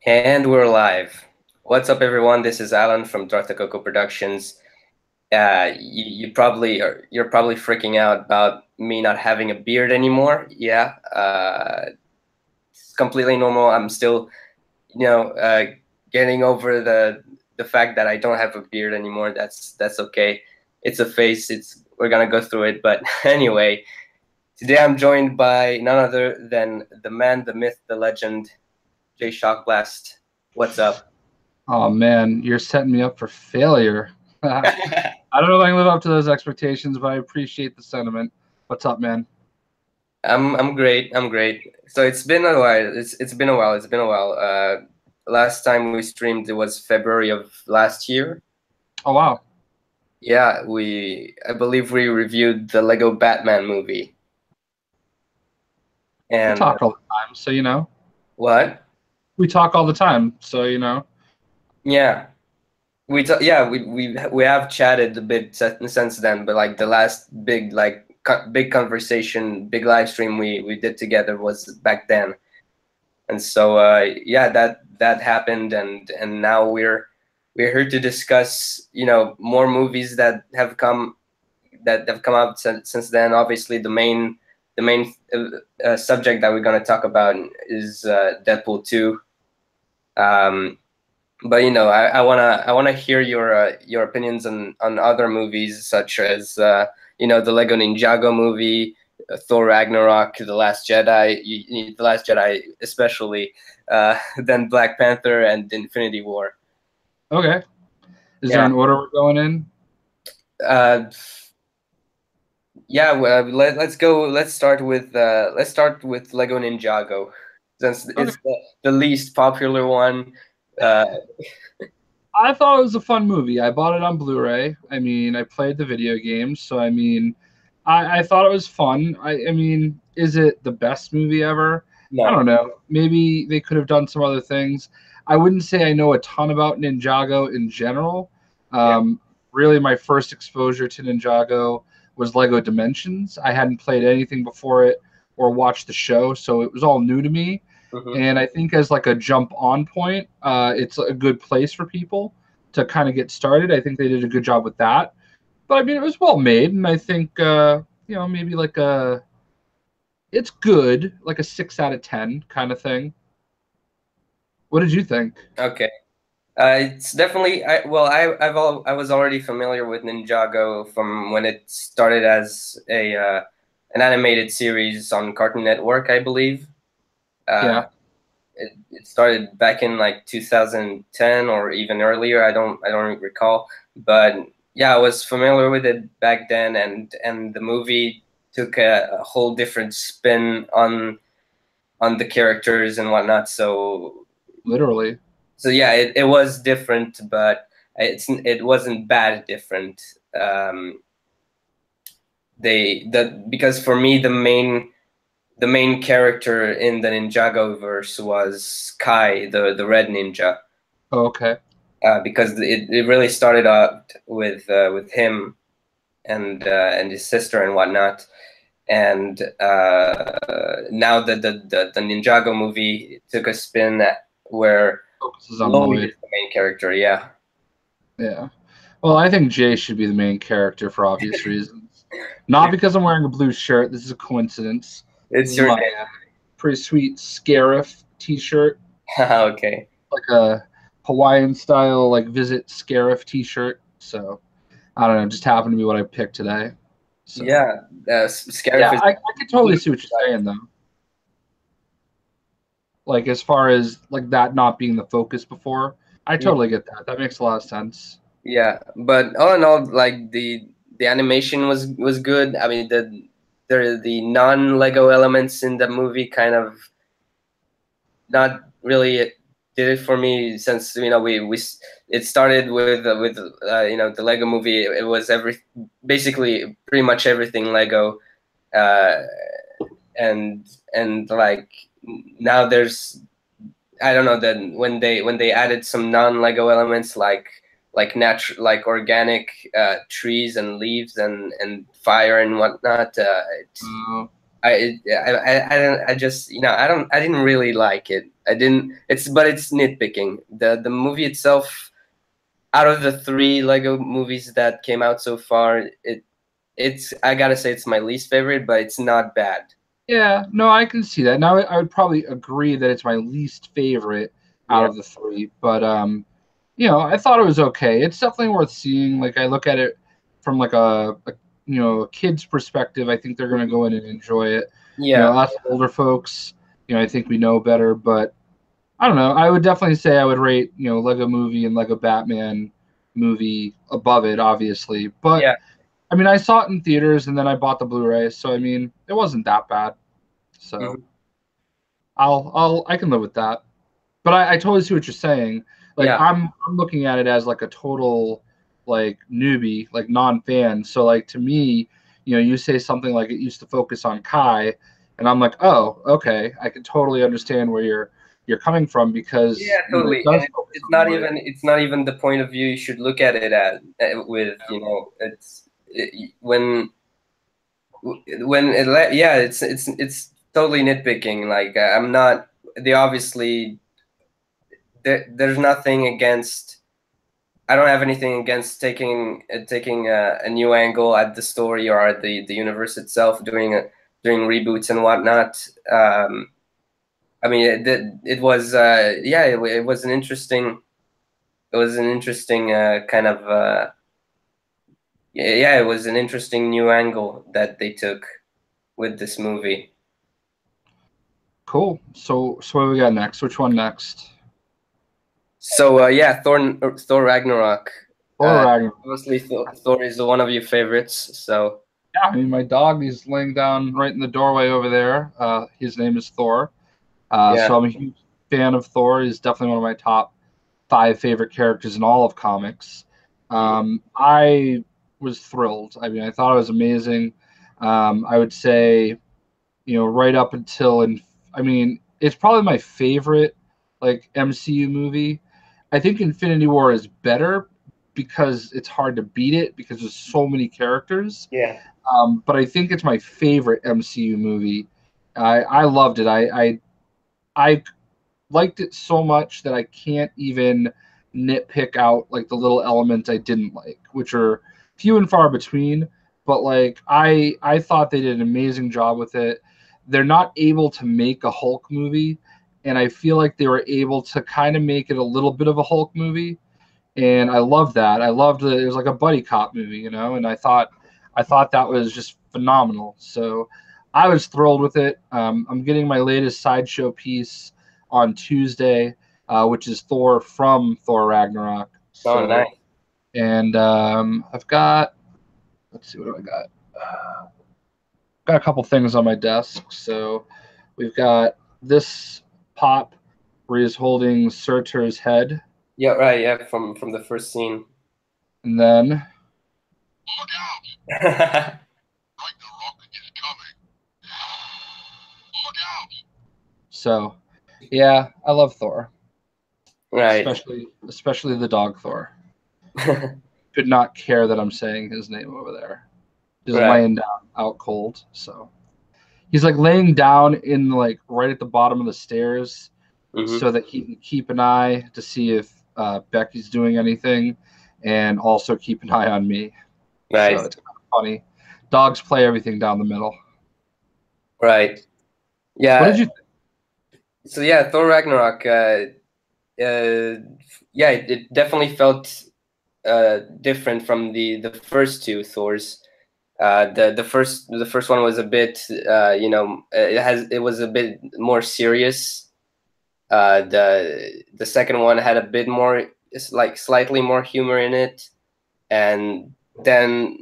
And we're live. What's up, everyone? This is Alan from Coco Productions. You're probably freaking out about me not having a beard anymore. Yeah, it's completely normal. I'm still, you know, uh, getting over the fact that I don't have a beard anymore. That's okay. It's a phase. We're gonna go through it. But anyway, today I'm joined by none other than the man, the myth, the legend, JayShockblast. What's up? Oh man, you're setting me up for failure. I don't know if I can live up to those expectations, but I appreciate the sentiment. What's up, man? I'm great. I'm great. So it's been a while. It's been a while. It's been a while. Last time we streamed it was February of last year. Oh wow, Yeah, I believe we reviewed the Lego Batman movie. we And talk all the time, so what? we talk all the time, so. Yeah, we have chatted a bit since then, but like the last big big conversation, big live stream we did together was back then. And so yeah, that happened, and now we're here to discuss more movies that have come out since then. Obviously, the main subject that we're going to talk about is Deadpool 2. Um, but I wanna hear your opinions on other movies such as the Lego Ninjago movie, Thor Ragnarok, The Last Jedi, The Last Jedi especially, then Black Panther and Infinity War. Okay. Is there Yeah, an order we're going in? uh, yeah. Well, let's go. Let's start with Lego Ninjago, since Okay. it's the least popular one. Uh, I thought it was a fun movie. I bought it on Blu-ray. I mean, I played the video games, so I mean, I thought it was fun. I mean, is it the best movie ever? I no. don't know. Maybe they could have done some other things. I wouldn't say I know a ton about Ninjago in general. Yeah. Um, Really, my first exposure to Ninjago was Lego Dimensions. I hadn't played anything before it or watched the show, so it was all new to me. Hmm. And I think as like a jump on point, it's a good place for people to kind of get started. I think they did a good job with that. But I mean, it was well made, and I think maybe like it's good, like a 6 out of 10 kind of thing. What did you think? Okay. It's definitely I was already familiar with Ninjago from when it started as a an animated series on Cartoon Network, I believe. Uh, Yeah. it started back in like 2010 or even earlier. I don't recall, but yeah, I was familiar with it back then, and the movie took a whole different spin on the characters and whatnot. Literally. So yeah, it was different, but it wasn't bad different. Because for me the main character in the Ninjago verse was Kai, the red ninja, Oh, okay. because it really started out with him and his sister and whatnot. And now the Ninjago movie took a spin where Focuses on Lloyd Lloyd. is the main character. Yeah. Yeah. Well, I think Jay should be the main character for obvious reasons. Not because I'm wearing a blue shirt. This is a coincidence. This It's is your my name. pretty sweet Scarif T-shirt, Okay. like a Hawaiian style like visit Scarif T-shirt. So I don't know, just happened to be what I picked today. So Yeah. yeah, Scarif is I could totally see what you're saying though. Like as far as like that not being the focus before, I yeah, totally get that. That makes a lot of sense. yeah. But all in all, like the animation was good. I mean the non-Lego elements in the movie kind of not really did it for me, since it started with the Lego movie. It was basically pretty much everything Lego, uh, and like now there's, I don't know, that when they added some non-Lego elements like natural, like organic trees and leaves and fire and whatnot. Uh, I just I didn't really like it. I didn't. It's nitpicking. The movie itself, out of the three Lego movies that came out so far, it's I gotta say it's my least favorite, but it's not bad. Yeah, no, I can see that. Now I would probably agree that it's my least favorite out Yeah, of the three, but I thought it was okay. It's definitely worth seeing. Like I look at it from like a kid's perspective. I think they're gonna go in and enjoy it. yeah, Us older folks, I think we know better, but I don't know. I would definitely say I would rate, Lego Movie and Lego Batman movie above it, obviously. But yeah. I mean, I saw it in theaters and then I bought the Blu-ray, so I mean, it wasn't that bad. So Mhm. I can live with that. But I totally see what you're saying. Like Yeah, I'm looking at it as like a total like newbie, like non-fan. So like to me, you say something like it used to focus on Kai, and I'm like, oh, okay, I can totally understand where you're coming from because yeah, it totally. does And focus it's on not Lloyd. even the point of view you should look at it at with yeah, it's totally nitpicking. Like I'm not. They obviously there's nothing against. I don't have anything against taking a new angle at the story or at the universe itself, doing reboots and whatnot. I mean, it was yeah, it was an interesting kind of yeah, it was an interesting new angle that they took with this movie. Cool. So what do we got next? Which one next? So yeah, Thor Ragnarok. Thor Ragnarok. Obviously, Thor is one of your favorites. So Yeah, I mean my dog, he's laying down right in the doorway over there. His name is Thor. yeah, So I'm a huge fan of Thor. He's definitely one of my top five favorite characters in all of comics. mm, I was thrilled. I mean, I thought it was amazing. I would say, right up until, and I mean, it's probably my favorite like MCU movie. I think Infinity War is better because it's hard to beat it because there's so many characters. yeah, But I think it's my favorite MCU movie. I loved it. I liked it so much that I can't even nitpick out like the little elements I didn't like, which are few and far between. But like I thought they did an amazing job with it. They're not able to make a Hulk movie, and I feel like they were able to kind of make it a little bit of a Hulk movie, and I loved that. I loved that it was like a buddy cop movie, and I thought that was just phenomenal. So I was thrilled with it. I'm getting my latest sideshow piece on Tuesday, which is Thor from Thor Ragnarok. oh nice. So and I've got, let's see, what do I got? Got a couple things on my desk. So we've got this pop where he's holding Surtur's head, Yeah, right. Yeah, from the first scene. and then so yeah, I love Thor, Right. especially the dog Thor. Could not care that I'm saying his name over there. Just Right. laying down out cold. So he's like laying down in like right at the bottom of the stairs Hmm. so that he can keep an eye to see if Becky's doing anything, and also keep an eye on me. So Right. it's kind of funny. Dogs play everything down the middle. Right. What did Yeah. you think? So yeah, Thor Ragnarok. Yeah, it definitely felt different from the first two Thors. The first one was a bit it was a bit more serious. The second one had a bit more, it's like slightly more humor in it, and then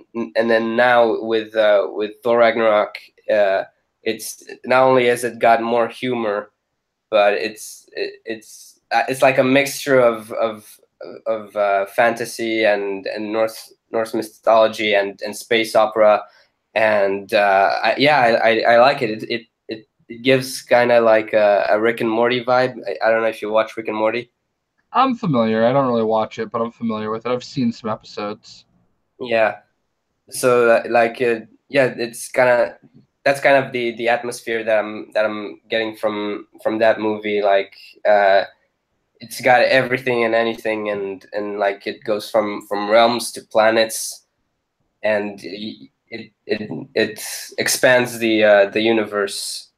now with Thor Ragnarok, it's not only has it got more humor, but it's like a mixture of fantasy and Norse mythology and space opera, and yeah, I like it. It gives kind of like a Rick and Morty vibe. I don't know if you watch Rick and Morty. I'm familiar. I don't really watch it, but I'm familiar with it. I've seen some episodes. Yeah. So like yeah, it's kind of. that's kind of the atmosphere that I'm getting from that movie. Like it's got everything and anything, and like it goes from realms to planets, and it expands the universe.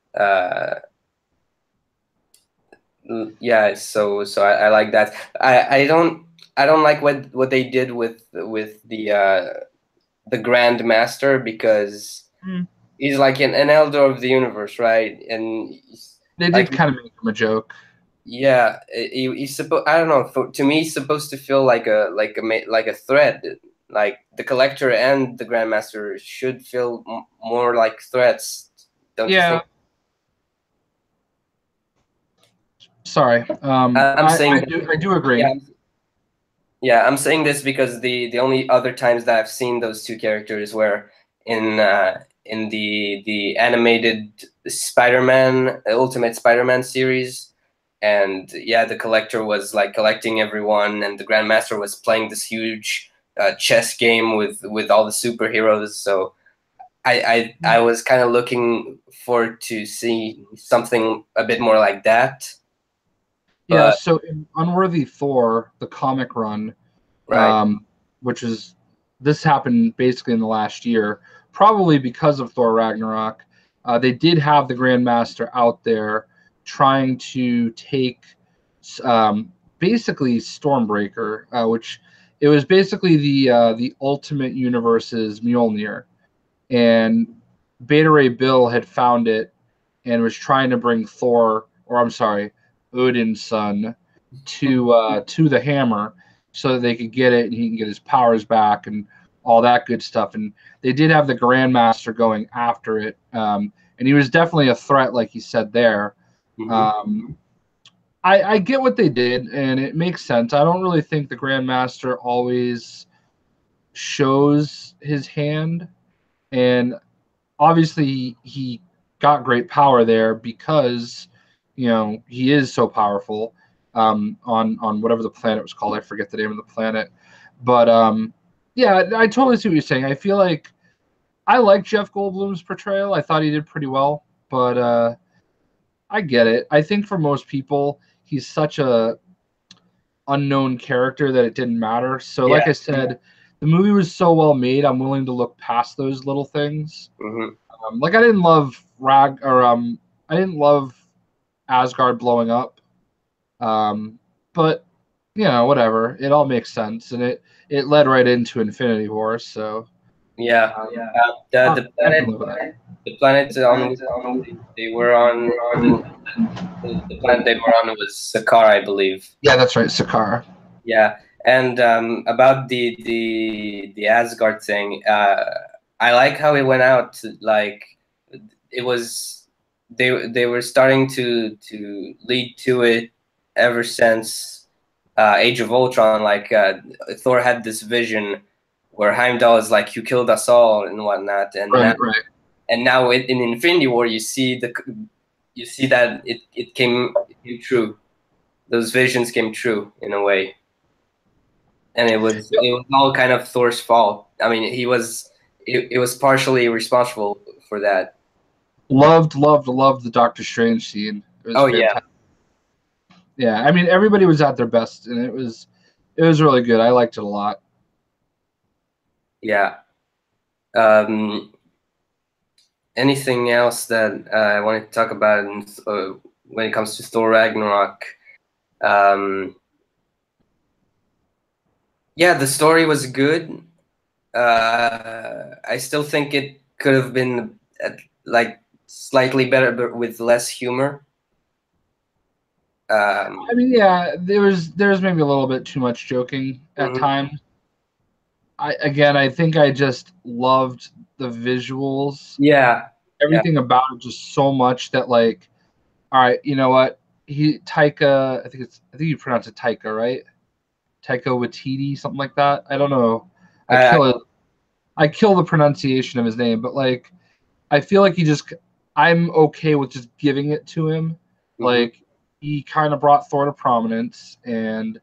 Yeah, so I like that. I don't like what they did with the Grand Master, because Mm. he's like an elder of the universe, right? And They like, did kind of make him a joke. yeah, he's supposed. I don't know. To me, he's supposed to feel like a threat. Like the Collector and the Grandmaster should feel more like threats, don't you Yeah. think? Sorry. I'm saying that, I do agree. yeah, yeah. I'm saying this because the only other times that I've seen those two characters were in the animated Spider-Man Ultimate Spider-Man series. And yeah, the Collector was like collecting everyone, and the Grandmaster was playing this huge chess game with all the superheroes. So I was kind of looking forward to see something a bit more like that. Yeah, But so in Unworthy Thor, the comic run, right. um, which is this happened basically in the last year, probably because of Thor Ragnarok. They did have the Grandmaster out there trying to take basically Stormbreaker, which it was basically the Ultimate Universe's Mjolnir, and Beta Ray Bill had found it and was trying to bring Thor, or I'm sorry, Odin's son, to the hammer so that they could get it and he can get his powers back and all that good stuff. And they did have the Grandmaster going after it, and he was definitely a threat, like you said there. Mhm. Um, I get what they did, and it makes sense. I don't really think the Grandmaster always shows his hand, and obviously he got great power there because he is so powerful on whatever the planet was called. I forget the name of the planet, but yeah, I totally see what you're saying. I feel like I like Jeff Goldblum's portrayal. I thought he did pretty well, but I get it. I think for most people, he's such a unknown character that it didn't matter. So, like Yeah. I said, the movie was so well made. I'm willing to look past those little things. Hmm. Like I didn't love I didn't love Asgard blowing up. But whatever. It all makes sense, and it led right into Infinity War. So Yeah. yeah, The I can planet live with that. the planet on which they were on, the planet they were on was Sakaar, I believe. Yeah, that's right, Sakara. Yeah, and about the Asgard thing, I like how it went out. Like it was, they were starting to lead to it ever since Age of Ultron. Like Thor had this vision where Heimdall is like, "You killed us all" and whatnot, Right, right. and now in Infinity War, you see that it came true. Those visions came true in a way, and Yep. it was all kind of Thor's fault. I mean, it was partially responsible for that. Loved the Doctor Strange scene. It was Oh yeah, fantastic. Yeah, I mean everybody was at their best, and it was really good. I liked it a lot. yeah. Um, Anything else that I wanted to talk about when it comes to Thor Ragnarok? Um, yeah, the story was good. I still think it could have been like slightly better, but with less humor. I mean, yeah, there was maybe a little bit too much joking at Mhm. times. I think I just loved the visuals, Yeah, yeah. everything about it just so much that like, all right, you know what? Taika, I think you pronounce it Taika, right? Taika Waititi, something like that. I don't know. I I, kill it. I kill the pronunciation of his name, but like I feel like I'm okay with just giving it to him. mhm. Like he kind of brought Thor to prominence, and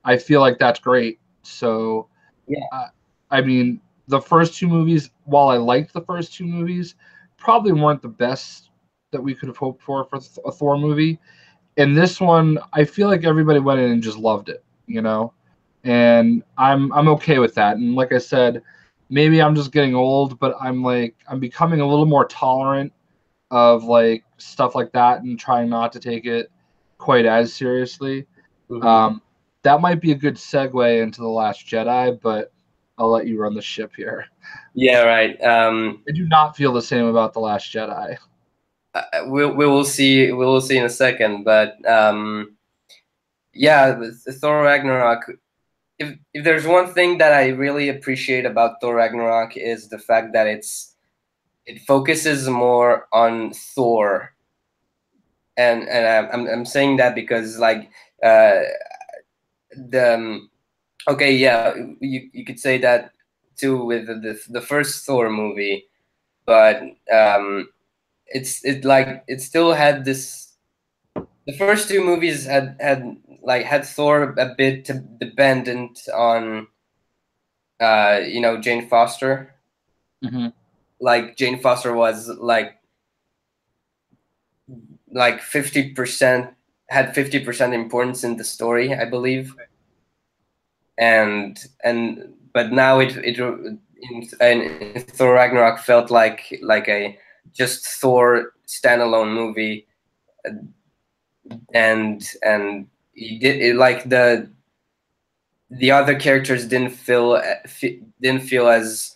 I feel like that's great. So, Yeah. I mean, the first two movies, while I liked the first two movies, probably weren't the best that we could have hoped for a Thor movie. And this one, I feel like everybody went in and just loved it, you know, and I'm okay with that. And like I said, maybe I'm just getting old, but I'm becoming a little more tolerant of like stuff like that and trying not to take it quite as seriously. Mhm. Um, that might be a good segue into The Last Jedi, but I'll let you run the ship here. Yeah, right. I do not feel the same about The Last Jedi. We will see. We will see in a second. But yeah, with Thor Ragnarok. If there's one thing that I really appreciate about Thor Ragnarok is the fact that it focuses more on Thor, and I'm saying that because like uh, the okay, yeah, you could say that too with the first Thor movie, but it still had this. The first two movies had Thor a bit dependent on Jane Foster. Mm-hmm. Like Jane Foster was like 50% had 50% importance in the story, I believe. And but now it in Thor Ragnarok felt like a just Thor standalone movie, and he did it like the other characters didn't feel as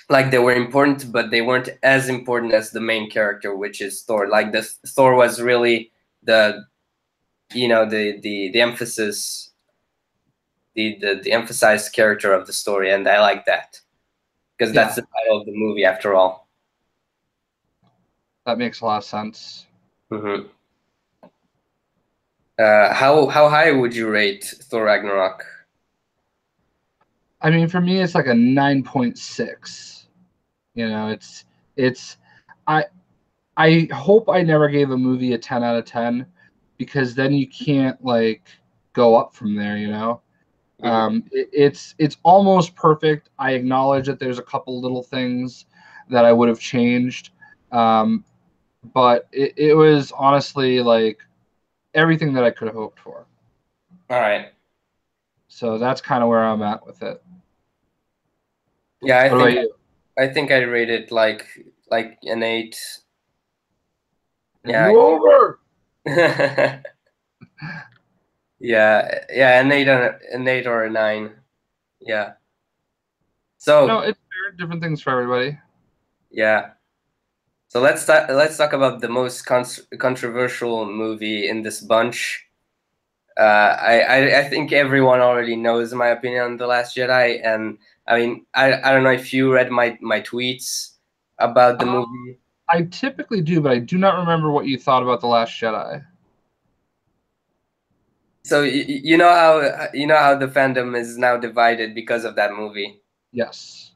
like they were important, but they weren't as important as the main character, which is Thor. Like the Thor was really the the emphasis, the emphasized character of the story, and I like that because that's Yeah, the title of the movie after all. that makes a lot of sense. Hmm. How high would you rate Thor Ragnarok? I mean, for me, it's like a 9.6. You know, it's I I hope I never gave a movie a 10 out of 10 because then you can't like go up from there, you know. Hmm. It's almost perfect. I acknowledge that there's a couple little things that I would have changed, um, but it was honestly like everything that I could have hoped for. All right. So that's kind of where I'm at with it. Yeah, What about you? I think I rate it like an 8. Are Yeah. you over? Yeah, an 8 or a 9. Yeah. No, So it's fair. Different things for everybody. yeah. So let's talk about the most controversial movie in this bunch. I think everyone already knows my opinion on The Last Jedi, and I mean I don't know if you read my tweets about the movie. I typically do, but I do not remember what you thought about The Last Jedi. So you know how the fandom is now divided because of that movie. Yes.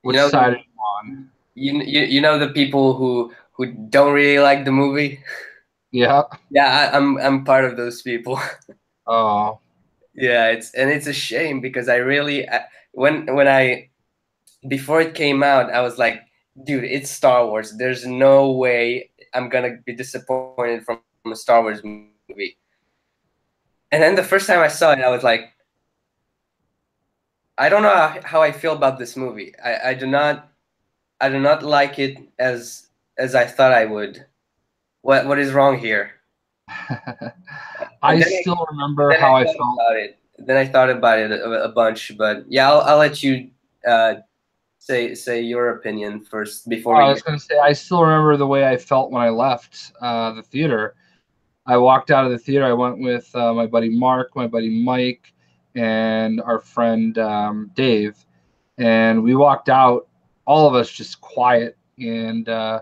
You Which know side are you on? you know the people who don't really like the movie. Yeah. Yeah, I'm part of those people. Oh. Yeah, it's a shame because I really when I before it came out, I was like, dude, it's Star Wars. There's no way I'm gonna be disappointed from a Star Wars movie. And then the first time I saw it, I was like, I don't know how I feel about this movie. I do not like it as I thought I would. What is wrong here? And I still remember then I how I thought felt. about it. Then I thought about it a bunch, but yeah, I'll let you uh, say your opinion first before we I was get. going to say, I still remember the way I felt when I left the theater. I walked out of the theater. I went with my buddy Mark, my buddy Mike, and our friend Dave. And we walked out, all of us just quiet. And I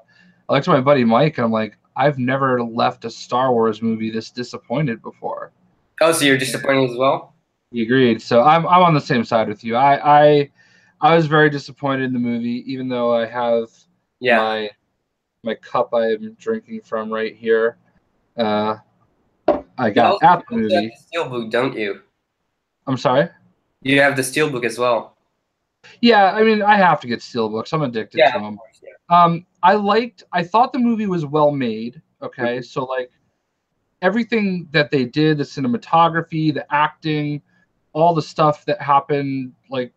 looked at my buddy Mike, and I'm like, I've never left a Star Wars movie this disappointed before. Oh, so you're And disappointed as well? he agreed. So I'm on the same side with you. I was very disappointed in the movie, even though I have Yeah. my my cup I'm drinking from right here. Uh, I got at the You also have movie. the steelbook, don't you? I'm sorry. You have the steelbook as well. Yeah, I mean, I have to get steelbooks. I'm addicted Yeah, to of them. course. Yeah. I thought the movie was well made. Okay, Mhm. so like everything that they did, the cinematography, the acting, all the stuff that happened, like,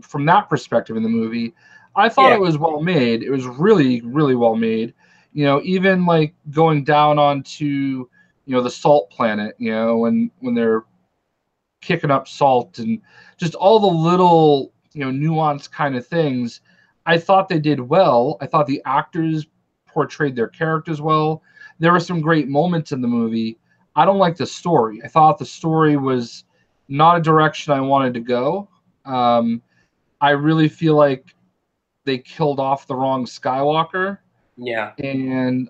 from that perspective in the movie, I thought Yeah. it was well made. It was really, really well made. Even like going down onto, the salt planet, when they're kicking up salt and just all the little, nuanced kind of things. I thought they did well. I thought the actors portrayed their characters well. There were some great moments in the movie. I don't like the story. I thought the story was not a direction I wanted to go. I really feel like they killed off the wrong Skywalker, Yeah. and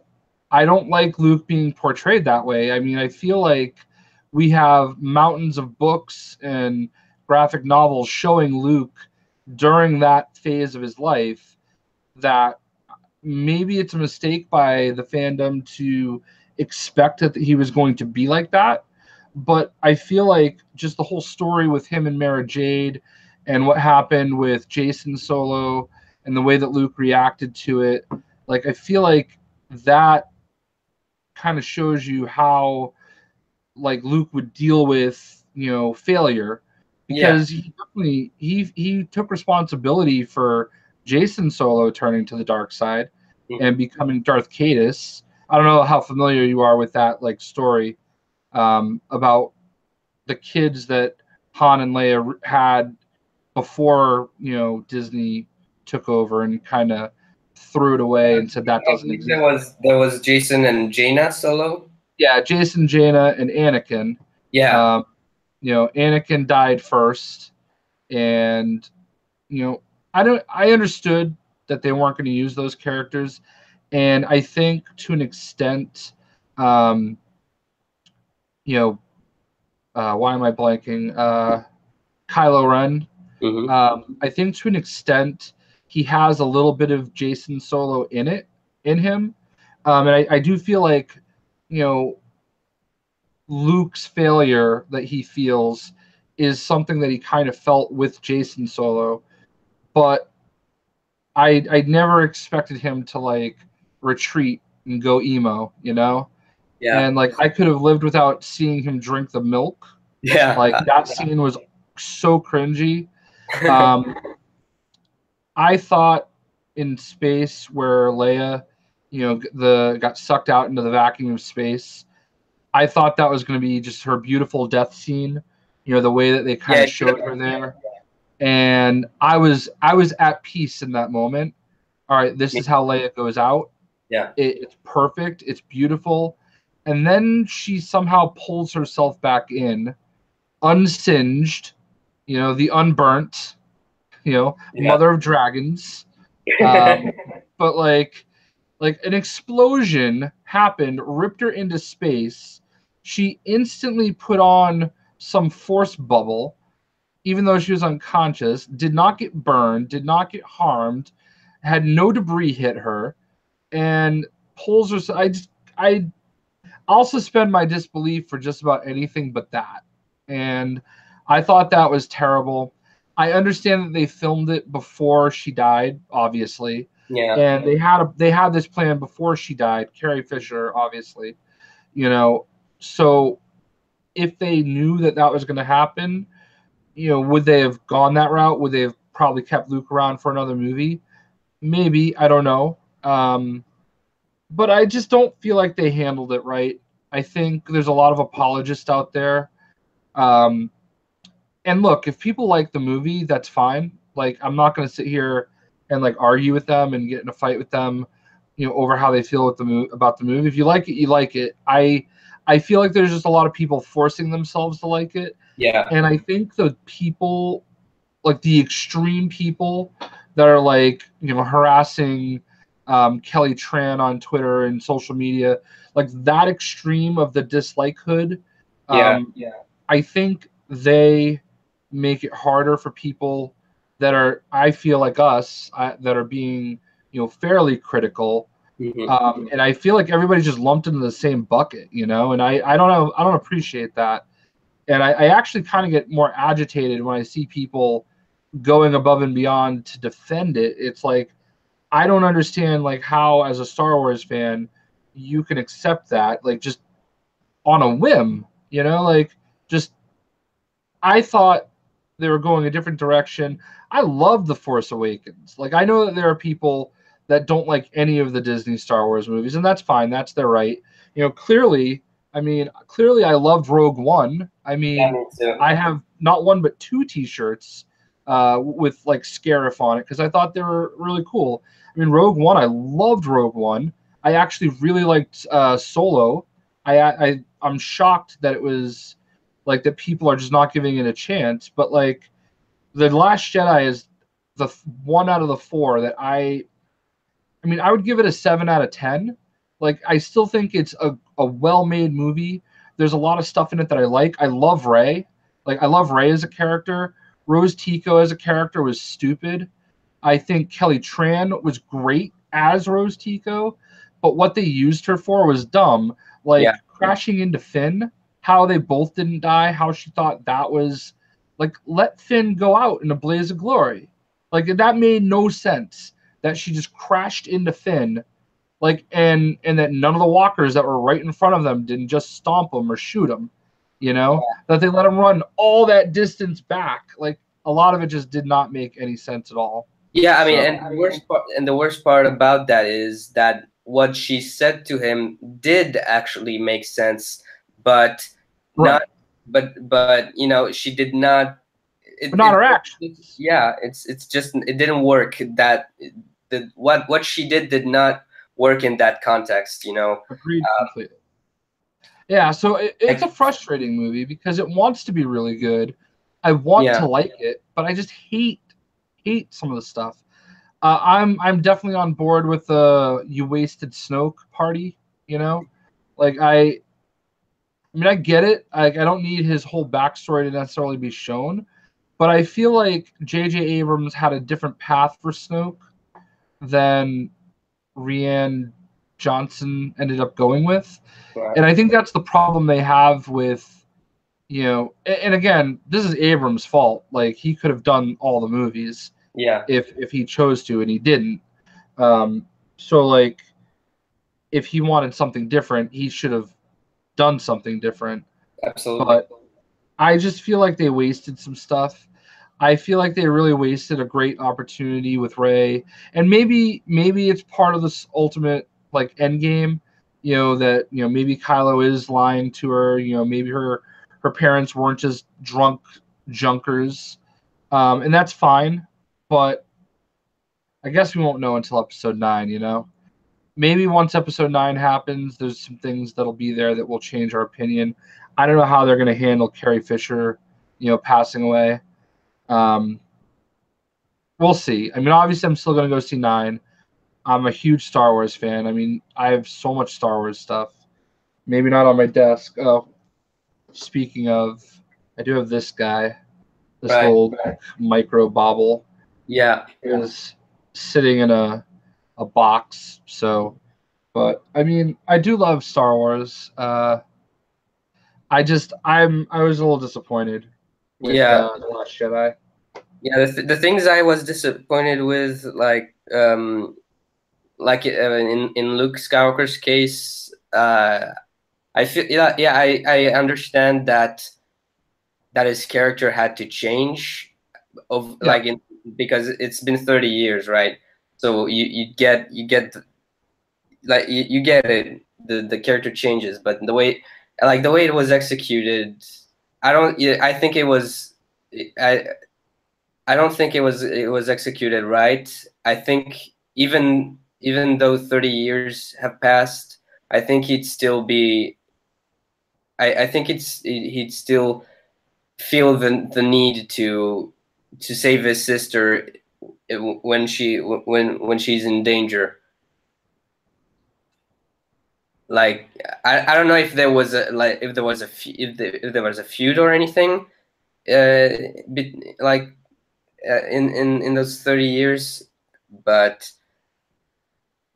I don't like Luke being portrayed that way. I mean, I feel like we have mountains of books and graphic novels showing Luke during that phase of his life that maybe it's a mistake by the fandom to expect that he was going to be like that. But I feel like just the whole story with him and Mara Jade and what happened with Jason Solo and the way that Luke reacted to it, like I feel like that kind of shows you how like Luke would deal with failure, Yeah. because he definitely he took responsibility for Jason Solo turning to the dark side Mhm. and becoming Darth Caedus. I don't know how familiar you are with that like story, about the kids that Han and Leia had before Disney took over and kind of threw it away and said that I doesn't believe exist. there was Jason and Jaina Solo. Yeah, Jason, Jaina, and Anakin. Yeah. Um, Anakin died first, and I understood that they weren't going to use those characters, and I think to an extent, um, you know, why am I blanking? Kylo Ren. Hmm. I think to an extent he has a little bit of Jason Solo in him, and I do feel like you know Luke's failure that he feels is something that he kind of felt with Jason Solo, but I never expected him to like retreat and go emo. Yeah. And like I could have lived without seeing him drink the milk. Yeah. Like that scene was so cringy. Um, I thought in space where Leia, the got sucked out into the vacuum of space. I thought that was going to be just her beautiful death scene. The way that they kind Yeah. of showed her there, and I was at peace in that moment. All right, this is how Leia goes out. Yeah. It's perfect. It's beautiful. And then she somehow pulls herself back in, unsinged, the unburnt, Yeah. mother of dragons. Um, but like an explosion happened, ripped her into space. She instantly put on some force bubble, even though she was unconscious, did not get burned, did not get harmed, had no debris hit her, and pulls her. I'll suspend my disbelief for just about anything but that. And I thought that was terrible. I understand that they filmed it before she died, obviously, Yeah. and they had this plan before she died. Carrie Fisher, obviously, you know. So if they knew that that was going to happen, would they have gone that route? Would they have probably kept Luke around for another movie? Maybe, I don't know. But I just don't feel like they handled it right. I think there's a lot of apologists out there. Um, and look, if people like the movie, that's fine. Like, I'm not going to sit here and like argue with them and get in a fight with them, over how they feel with about the movie. If you like it, you like it. I feel like there's just a lot of people forcing themselves to like it, Yeah. and I think the people, like the extreme people that are like harassing Kelly Tran on Twitter and social media, like that extreme of the dislike hood. Yeah. I think they make it harder for people that are, I feel like us, that are being fairly critical. Hmm. And I feel like everybody's just lumped into the same bucket, and I don't know, I don't appreciate that. And I actually kind of get more agitated when I see people going above and beyond to defend it. It's like I don't understand like how as a Star Wars fan you can accept that like just on a whim, you know, like just I thought they were going a different direction. I love The Force Awakens. Like I know that there are people that don't like any of the Disney Star Wars movies, and that's fine. That's their right. You know, clearly I loved Rogue One. I Yeah, mean, me too. I have not one but two T-shirts with like Scarif on it because I thought they were really cool. I mean, Rogue One, I loved Rogue One. I actually really liked Solo. I'm shocked that it was like that people are just not giving it a chance. But like the Last Jedi is the one out of the four that I mean, I would give it a 7 out of 10. Like I still think it's a well-made movie. There's a lot of stuff in it that I like. I love Rey. Like I love Rey as a character. Rose Tico as a character was stupid. I think Kelly Tran was great as Rose Tico, but what they used her for was dumb. Yeah, Like crashing into Finn, how they both didn't die, how she thought that was like let Finn go out in a blaze of glory. Like that made no sense that she just crashed into Finn like and that none of the walkers that were right in front of them didn't just stomp him or shoot him, you know, that they let him run all that distance back. Like a lot of it just did not make any sense at all. yeah. I mean, So and the worst part about that is that what she said to him did actually make sense, but not. right, But you know, she did not. but not her It's actions. yeah. It's just it didn't work. That the what she did not work in that context. You know, Agreed completely. Yeah, so it's a like frustrating movie because it wants to be really good. I want to yeah, like it, but I just hate some of the stuff. I'm definitely on board with the "you wasted Snoke" party. You know, like I mean, I get it. I don't need his whole backstory to necessarily be shown, but I feel like J.J. Abrams had a different path for Snoke than Rian Johnson ended up going with, right, and I think that's the problem they have with and again, this is Abrams' fault. Like he could have done all the movies yeah, if he chose to, and he didn't. Um, so like if he wanted something different, he should have done something different. absolutely, But I just feel like they wasted some stuff. I feel like they really wasted a great opportunity with Ray, and maybe it's part of this ultimate like end game. That maybe Kylo is lying to her. Maybe her parents weren't just drunk junkers, and that's fine. But I guess we won't know until episode 9. Maybe once episode 9 happens, there's some things that'll be there that will change our opinion. I don't know how they're going to handle Carrie Fisher, passing away. Um, we'll see. I mean, obviously, I'm still going to go see 9. I'm a huge Star Wars fan. I mean, I have so much Star Wars stuff. Maybe not on my desk. Oh, speaking of, I do have this guy, this right, little micro bobble yeah, is sitting in a box. So, but I mean, I do love Star Wars. I was a little disappointed with yeah. the Last Jedi. Yeah, the things I was disappointed with, like in Luke Skywalker's case, I feel yeah, I understand that his character had to change of Yeah, because it's been 30 years, right? So you get like you get it, the character changes, but the way it was executed, I don't yeah, I think it was I I don't think it was executed right. I think even though 30 years have passed, I think he'd still be. I think he'd still feel the need to save his sister when she's in danger. Like I don't know if there was a like if there was if there was a feud or anything. Like in those 30 years, but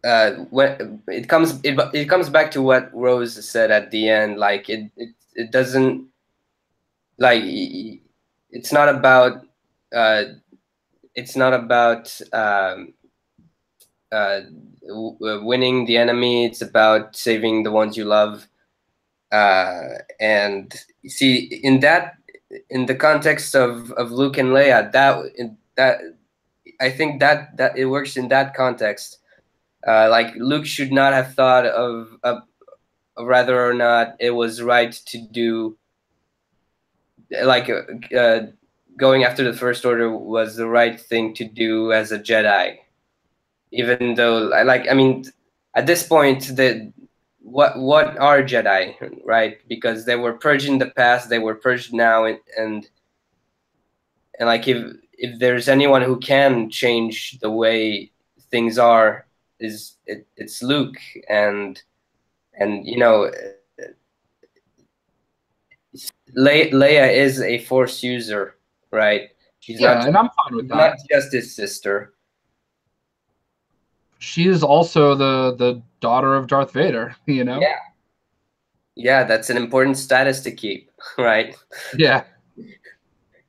when it comes back to what Rose said at the end. Like it doesn't like it's not about it's not about winning the enemy. It's about saving the ones you love. And you see, in the context of Luke and Leia, that I think that it works in that context. Like Luke should not have thought of whether or not it was right to do, like going after the First Order was the right thing to do as a Jedi, even though I mean, at this point, what are Jedi, right? Because they were purged in the past, they were purged now, and like if there's anyone who can change the way things are, it's Luke, and you know, Leia is a Force user, right? She's Yeah, and I'm fine with not that. just his sister. She is also the daughter of Darth Vader, you know? Yeah, yeah, that's an important status to keep, right? Yeah.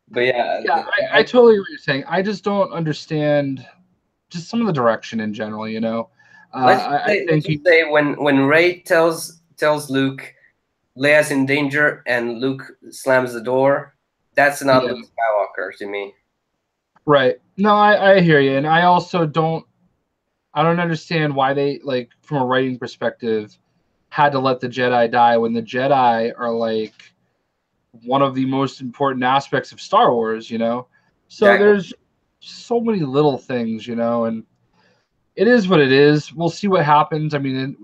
But yeah, Yeah, I totally get what you're saying. I just don't understand just some of the direction in general, you know? I let's think just say when Rey tells Luke Leia's in danger and Luke slams the door, that's not yeah, Luke Skywalker to me. right. No, I hear you. And I don't understand why they, like, from a writing perspective, had to let the Jedi die when the Jedi are like one of the most important aspects of Star Wars, you know? So Exactly. there's so many little things, you know, and it is what it is. We'll see what happens. I mean,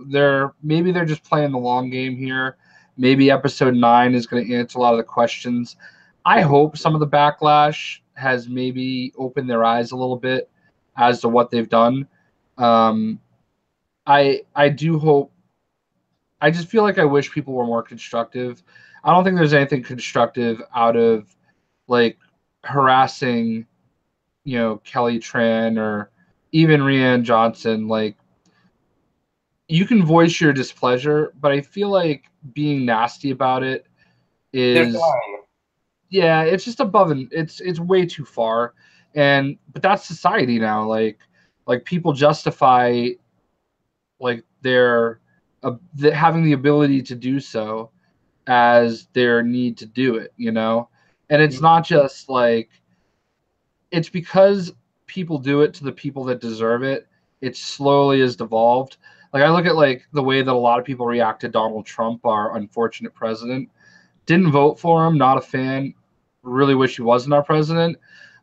maybe they're just playing the long game here. Maybe episode 9 is going to answer a lot of the questions. I hope some of the backlash has maybe opened their eyes a little bit as to what they've done. Um, I do hope. I just feel like I wish people were more constructive. I don't think there's anything constructive out of like harassing, Kelly Tran or even Rian Johnson. Like, you can voice your displeasure, but I feel like being nasty about it There's a is, line. yeah, it's just above and it's way too far. But that's society now. Like people justify like having the ability to do so as their need to do it, you know? And it's not just like, it's because people do it to the people that deserve it. It slowly has devolved. Like, I look at like the way that a lot of people react to Donald Trump, our unfortunate president. Didn't vote for him, not a fan. Really wish he wasn't our president.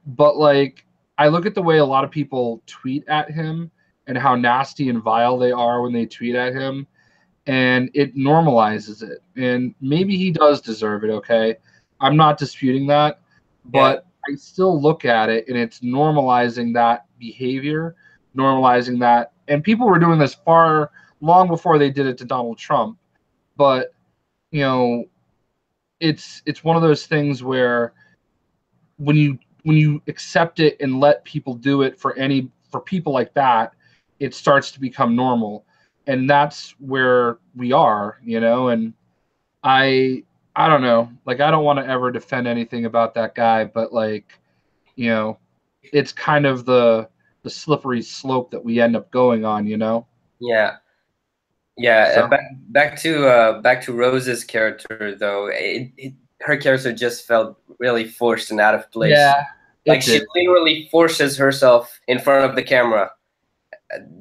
But like, I look at the way a lot of people tweet at him and how nasty and vile they are when they tweet at him, and it normalizes it. And maybe he does deserve it, okay? I'm not disputing that, Yeah. but I still look at it and it's normalizing that behavior, normalizing that. And people were doing this far long before they did it to Donald Trump. But, you know, it's one of those things where when you accept it and let people do it for people like that, it starts to become normal. And that's where we are, you know. And i I don't know, like, I don't want to ever defend anything about that guy, but like, you know, it's kind of the slippery slope that we end up going on, you know. Yeah. Yeah, So back to Rose's character though. Her character just felt really forced and out of place. yeah, Like it she did. literally forces herself in front of the camera.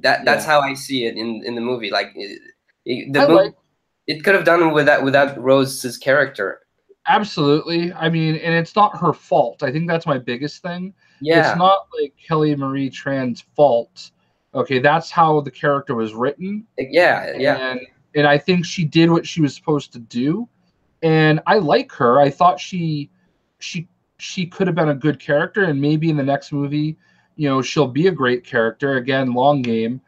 That's Yeah, how I see it in the movie. Like the I movie, like, it could have done without Rose's character. absolutely. I mean, and it's not her fault. I think that's my biggest thing. It's Yeah, not like Kelly Marie Tran's fault. Okay, that's how the character was written, yeah. and I think she did what she was supposed to do. And I like her. I thought she she could have been a good character, and maybe in the next movie, she'll be a great character again. Long game,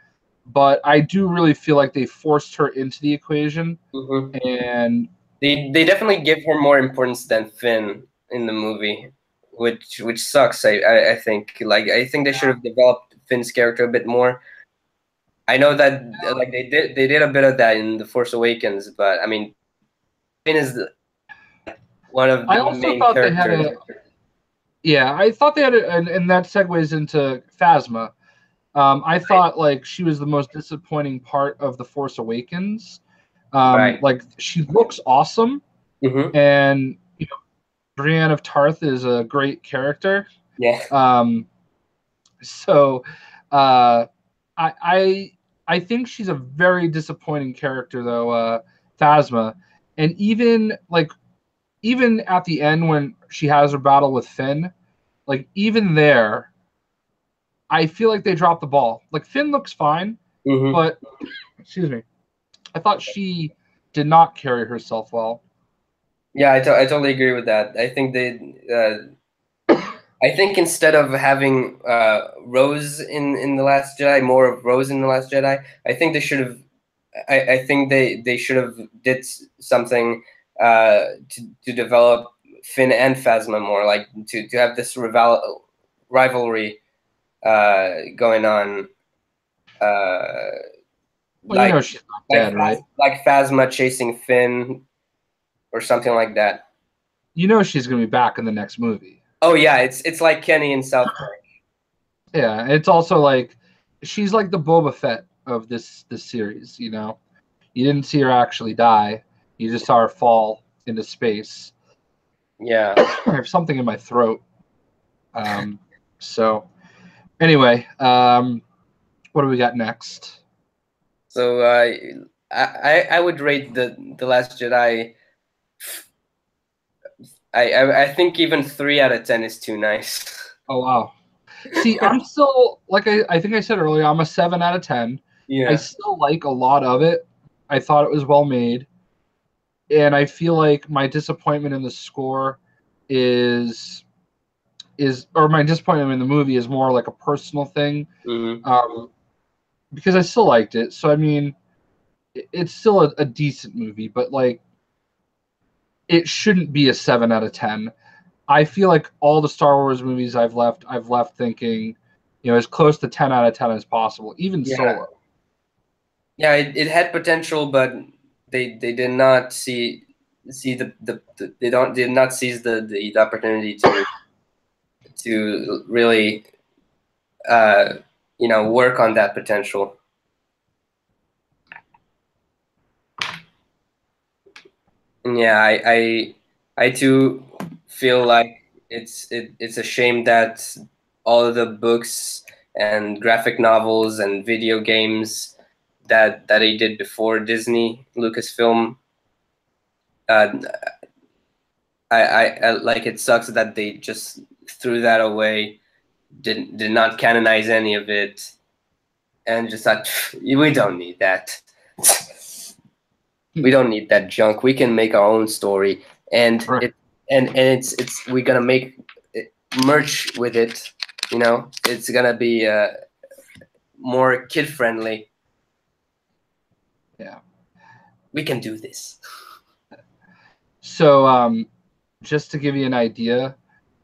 but I do really feel like they forced her into the equation, hmm and They definitely give her more importance than Finn in the movie, which sucks. I think I think they should have developed Finn's character a bit more. I know that like they did a bit of that in The Force Awakens, but I mean Finn is one of I the also main thought they had characters. a Yeah, I thought they had, and that segues into Phasma. I thought like she was the most disappointing part of The Force Awakens. Right. Like she looks awesome, Mm-hmm. and Brienne of Tarth is a great character. Yeah. Um, so uh, I, I I think she's a very disappointing character though, Phasma, and even at the end when she has her battle with Finn, like even there, I feel like they dropped the ball. Like Finn looks fine, Mm-hmm. but excuse me, I thought she did not carry herself well. Yeah, I totally agree with that. I think instead of having Rose in the Last Jedi, more of Rose in the Last Jedi, I think they should have. I think they should have did something to develop Finn and Phasma more, like to have this rivalry going on, uh, Well, you like know she's not dead, right? Like Phasma chasing Finn or something like that. You know she's gonna be back in the next movie. Oh yeah, it's like Kenny in South Park. Yeah, it's also like she's like the Boba Fett of this series. You didn't see her actually die; you just saw her fall into space. Yeah. I have something in my throat. Um, so anyway, what do we got next? So I would rate the Last Jedi. I think even 3 out of 10 is too nice. Oh wow. See, I'm still like I think I said earlier, I'm a 7 out of 10. I Yeah. still like a lot of it. I thought it was well made. And I feel like my disappointment in the score is or my disappointment in the movie is more like a personal thing. Hmm. Um, because I still liked it. So I mean, it's still a decent movie, but like it shouldn't be a 7 out of 10. I feel like all the Star Wars movies I've left thinking, as close to 10 out of 10 as possible, even Yeah. Solo. Yeah, it had potential, but they did not see the they don't did not seize the opportunity to really uh work on that potential. And yeah, I too feel like it's a shame that all of the books and graphic novels and video games that he did before Disney Lucasfilm, uh, I like it sucks that they just threw that away, did not canonize any of it, and just thought we don't need that. We don't need that junk. We can make our own story, and Right. it and it's we're gonna make merch with it. It's gonna be more kid friendly. Yeah. We can do this. So just to give you an idea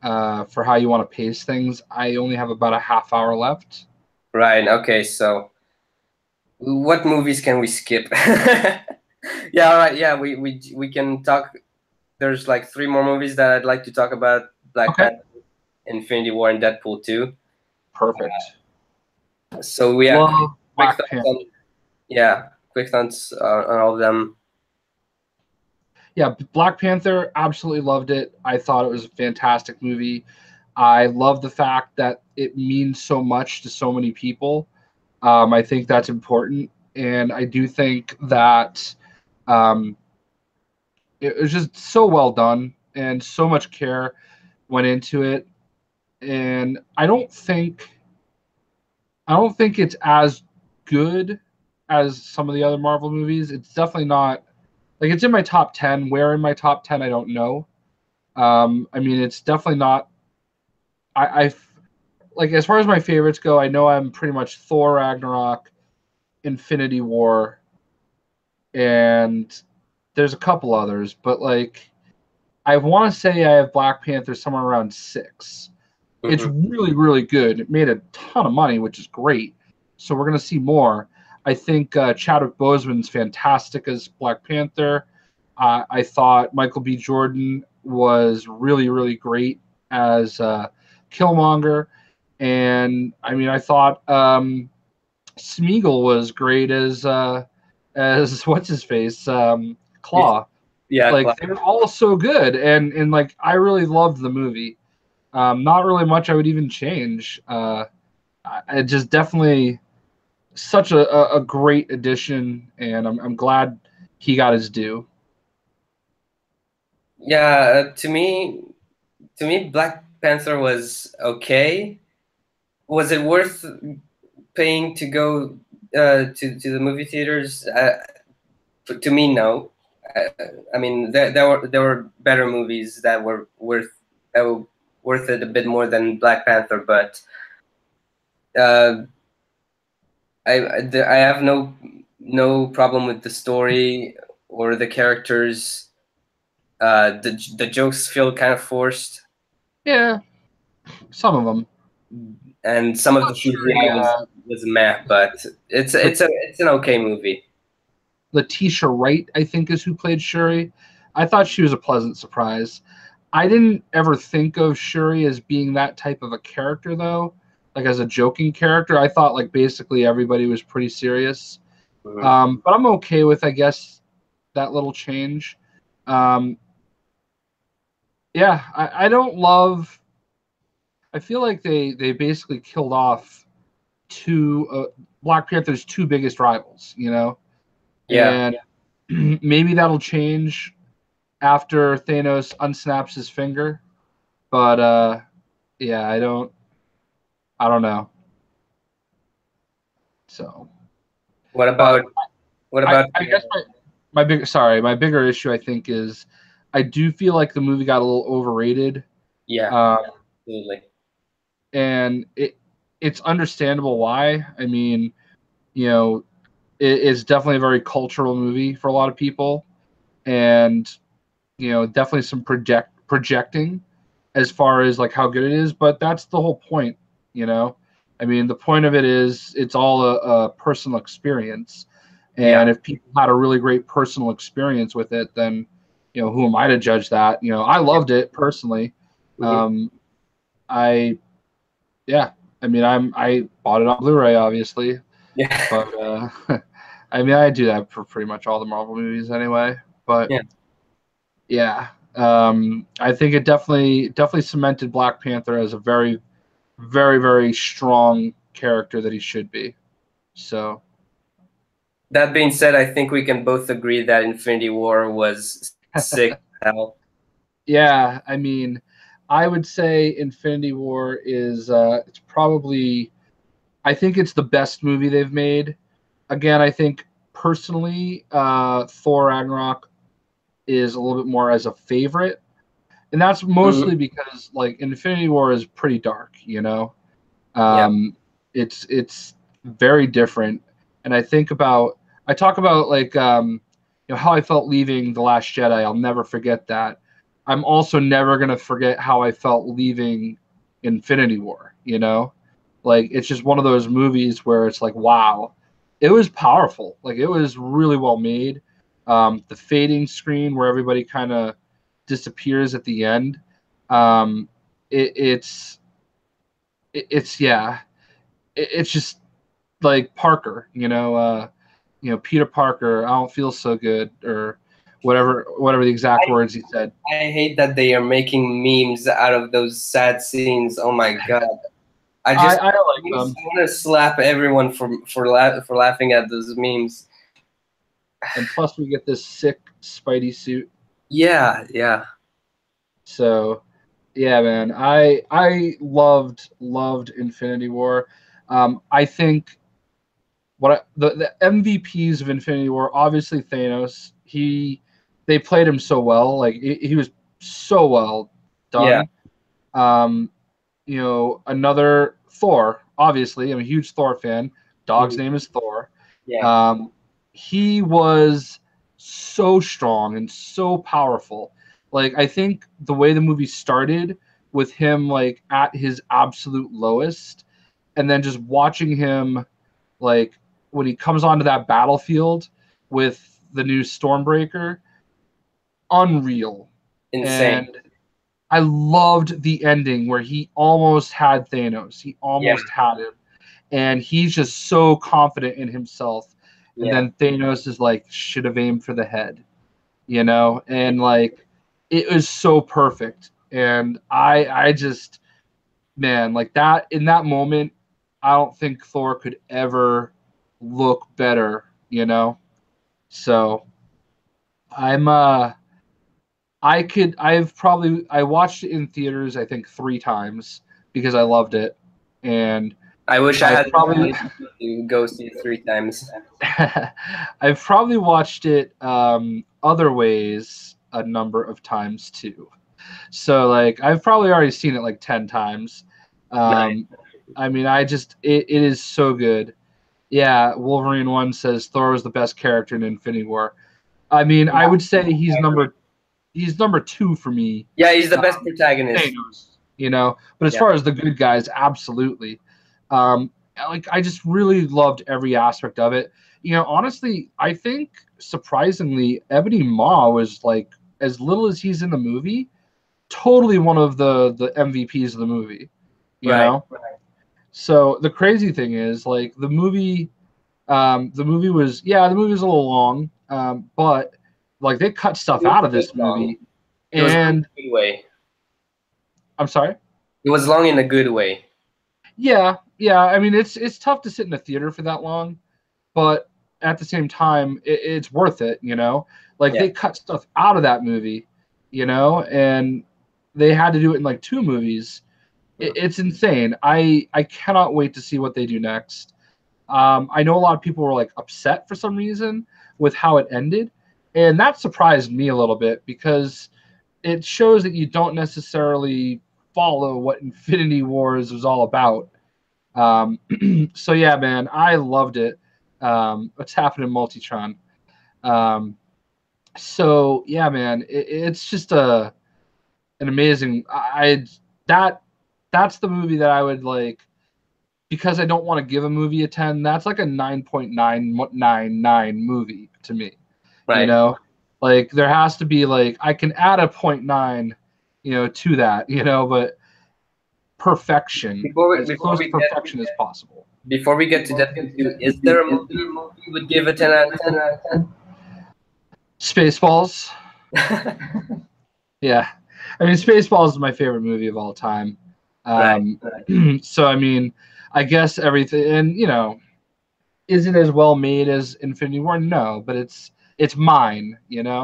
for how you want to pace things, I only have about a half hour left. Right. Okay. So, what movies can we skip? Yeah. All right. Yeah. We can talk. There's like 3 more movies that I'd like to talk about: Black Okay. Panther, Infinity War, and Deadpool 2. Perfect. So we have Love quick Black thoughts on Panther. quick thoughts on all of them. Yeah, Black Panther, absolutely loved it. I thought it was a fantastic movie. I love the fact that it means so much to so many people. I think that's important, and I do think that um, it was just so well done and so much care went into it. And I don't think it's as good as some of the other Marvel movies. It's definitely not like it's in my top 10. Where in my top 10, I don't know. I mean, it's definitely not. I like as far as my favorites go. I know I'm pretty much Thor Ragnarok, Infinity War, and there's a couple others, but like I want to say I have Black Panther somewhere around 6. It's Hmm. really, really good. It made a ton of money, which is great. So we're gonna see more. I think Chadwick Boseman's fantastic as Black Panther. I thought Michael B. Jordan was really, really great as Killmonger, and I mean, I thought Smeagol was great as what's his face, Claw. Yeah, Like they're all so good, and like I really loved the movie. Not really much I would even change. I just definitely such a great addition, and I'm glad he got his due. yeah. To me, Black Panther was okay. Was it worth paying to go to the movie theaters? To me, no. Uh, I mean, there were better movies that were worth it a bit more than Black Panther, but uh, I have no problem with the story or the characters. The jokes feel kind of forced, Yeah, some of them. and some of the Shuri, CGI was meh, but it's an okay movie. Letitia Wright, I think, is who played Shuri. I thought she was a pleasant surprise. I didn't ever think of Shuri as being that type of a character, though, like as a joking character. I thought like basically everybody was pretty serious. Mhm. But I'm okay with, I guess, that little change. Um, yeah, I don't love. I feel like they basically killed off two Black Panther's two biggest rivals, you know, Yeah, and maybe that'll change after Thanos unsnaps his finger. But yeah, I don't know. So, what but about what I, about I guess my bigger issue I think is I do feel like the movie got a little overrated. yeah, Um, absolutely. and it's understandable why. I mean, you know, it's definitely a very cultural movie for a lot of people, and definitely some projecting as far as like how good it is. But that's the whole point, you know. I mean, the point of it is it's all a personal experience, Yeah. and if people had a really great personal experience with it, then who am I to judge that? I loved it personally. Hmm. Um, I Yeah, I mean, I bought it on Blu-ray, obviously, Yeah. but I mean, I do that for pretty much all the Marvel movies anyway. But Yeah. yeah, I think it definitely cemented Black Panther as a very, very, very strong character that he should be. So That being said, I think we can both agree that Infinity War was sick as hell. yeah, I mean, I would say Infinity War is it's probably I think it's the best movie they've made. Again, I think personally, Thor Ragnarok is a little bit more as a favorite, and that's mostly Hmm. because like Infinity War is pretty dark. Yeah. Um, it's very different, and I talk about like how I felt leaving the Last Jedi. I'll never forget that. I'm also never gonna forget how I felt leaving Infinity War. Like it's just one of those movies where it's like, wow, it was powerful. Like it was really well made. The fading screen where everybody kind of disappears at the end. Um, it, it's it's yeah, it's just like Parker, Peter Parker. I don't feel so good, or whatever the exact I, words he said. I hate that they are making memes out of those sad scenes. Oh my god. I I just I like I them, want to slap everyone for laughing at those memes. and plus we get this sick Spidey suit. Yeah, yeah. So yeah, man, I loved Infinity War. I think the MVPs of Infinity War, obviously Thanos. They played him so well, like he was so well Yeah. done. Um, another Thor. Obviously, I'm a huge Thor fan. Dog's Mhm. name is Thor. Yeah. Um, he was so strong and so powerful. Like I think the way the movie started with him like at his absolute lowest, and then just watching him like when he comes onto that battlefield with the new Stormbreaker, unreal. Insane. And I loved the ending where he almost had Thanos. He Yeah, almost had him, and he's just so confident in himself. And yeah. then Thanos is like, should have aimed for the head, you know, and like it was so perfect. And I just, man, like that in that moment, I don't think Thor could ever look better, you know. So I'm I watched it in theaters I think 3 times because I loved it, and I wish I I've had the probably ability to go see it 3 times. I've probably watched it other ways a number of times too. So like I've probably already seen it like 10 times. Nice. Um, I mean, it is so good. Yeah, Wolverine one says Thor was the best character in Infinity War. I mean, I would say he's number 2 for me. Yeah, he's the best Um, protagonist. Thanos, you know. But as Yeah, far as the good guys, absolutely. Um, like I just really loved every aspect of it. You know, honestly, I think surprisingly, Ebony Maw was like as little as he's in the movie, totally one of the MVPs of the movie. You right. know. So the crazy thing is, like the movie was the movie was a little long, but like they cut stuff It was out a of bit this long. movie, It was long and in a good way. I'm sorry. It was long in a good way. Yeah, yeah. I mean, it's tough to sit in a theater for that long, but at the same time, it's worth it. You know, like Yeah. they cut stuff out of that movie, you know, and they had to do it in like 2 movies. It's insane. I cannot wait to see what they do next. I know a lot of people were like upset for some reason with how it ended, and that surprised me a little bit because it shows that you don't necessarily follow what Infinity Wars was all about. Um, so yeah, man, I loved it. What's happening, Multitron? Um, so yeah, man, it's just an amazing. That that's the movie that I would like because I don't want to give a movie a 10. That's like a 9.999 movie to me. You Right. know, like there has to be like I can add a point 0.9, to that. But perfection, as Before close to we get perfection as possible. to Deadpool 2, is there a movie you would give a 10 out of Spaceballs. 10? Yeah, I mean Spaceballs is my favorite movie of all time. Right. Um, so I mean, I guess everything, and is it as well made as Infinity War? No, but it's mine.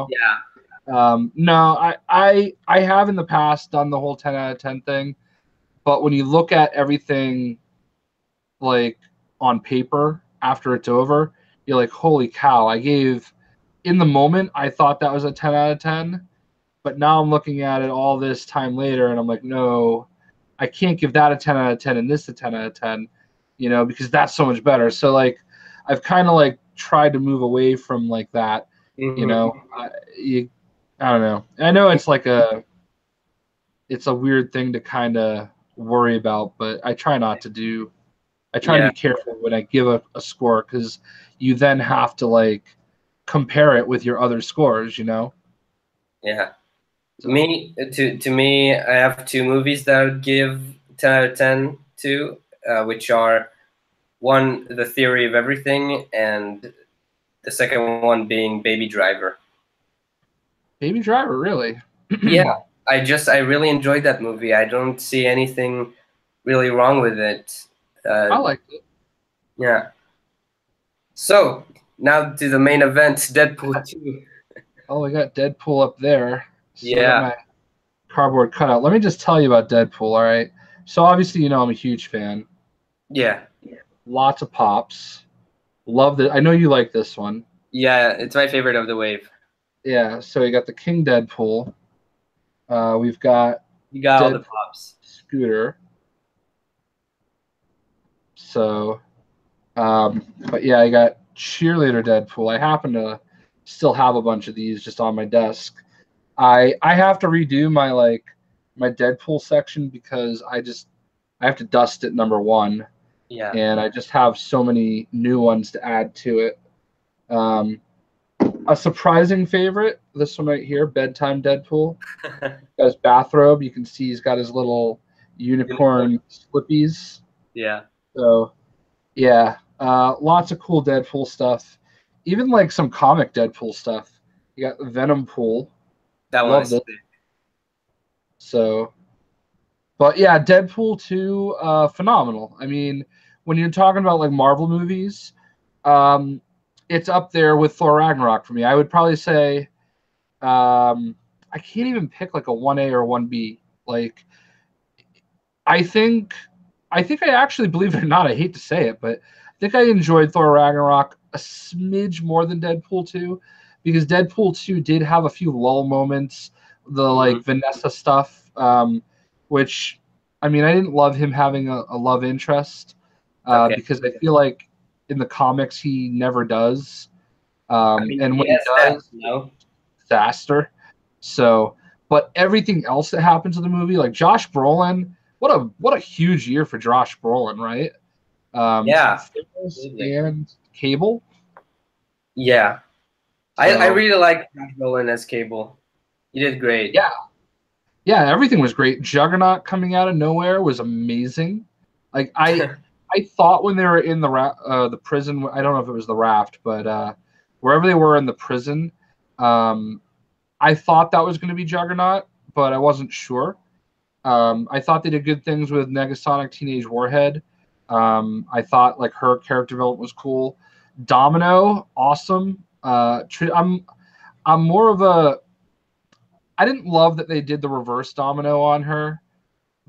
Yeah. No, I have in the past done the whole 10 out of 10 thing, but when you look at everything like on paper after it's over, you're like, holy cow! In the moment I thought that was a 10 out of 10, but now I'm looking at it all this time later, and I'm like, no, I can't give that a 10 out of 10 and this a 10 out of 10, because that's so much better. So like, I've kind of like tried to move away from like that, you Hmm. know. I don't know. I know it's a weird thing to kind of worry about, but I try not to do. I try to Yeah. be careful when I give a score because you then have to like compare it with your other scores. Yeah. So To me, I have two movies that I would give 10 out of 10 to, which are one, The Theory of Everything, and the second one being Baby Driver. Baby Driver, really. Yeah, I really enjoyed that movie. I don't see anything really wrong with it. I Uh, liked it. yeah. So now to the main event, Deadpool 2. Oh, I got Deadpool up there. Still got Yeah, my cardboard cutout. Let me just tell you about Deadpool, all right? So obviously, I'm a huge fan. yeah, Lots of pops. Love it. I know you like this one. yeah. It's my favorite of the wave. Yeah, so you got the King Deadpool. We've got You got all the Deadpool pops. Scooter. So, but yeah, I got Cheerleader Deadpool. I happen to still have a bunch of these just on my desk. I have to redo my Deadpool section because I have to dust it number one, Yeah, and I just have so many new ones to add to it. Um, A surprising favorite, this one right here, Bedtime Deadpool. Got his bathrobe. You can see he's got his little Unicorn. unicorn slippies. Yeah, So yeah, lots of cool Deadpool stuff. Even like some comic Deadpool stuff. You got Venom Pool. that one Love is this. sick. So, but yeah, Deadpool 2, phenomenal. I mean, when you're talking about like Marvel movies, um, it's up there with Thor Ragnarok for me. I would probably say I can't even pick like a 1A or 1B. Like I think I actually, believe it or not, I hate to say it, but I think I enjoyed Thor Ragnarok a smidge more than Deadpool 2 because Deadpool 2 did have a few lull moments, the Mhm. like Vanessa stuff, which I mean I didn't love him having a love interest Okay. because I feel like in the comics he never does, I mean, and he when he has that, does, you know? disaster. So, but everything else that happens in the movie, like Josh Brolin, what a huge year for Josh Brolin, right? Yeah, Thanos absolutely. and Cable. Yeah. I So really like Josh Brolin as Cable. You did great. yeah, yeah, everything was great. Juggernaut coming out of nowhere was amazing. Like I thought when they were in the prison, I don't know if it was the raft, but wherever they were in the prison, um, I thought that was going to be Juggernaut, but I wasn't sure. I thought they did good things with Negasonic Teenage Warhead. I thought like her character development was cool. Domino, awesome. I'm more of a. I didn't love that they did the reverse Domino on her,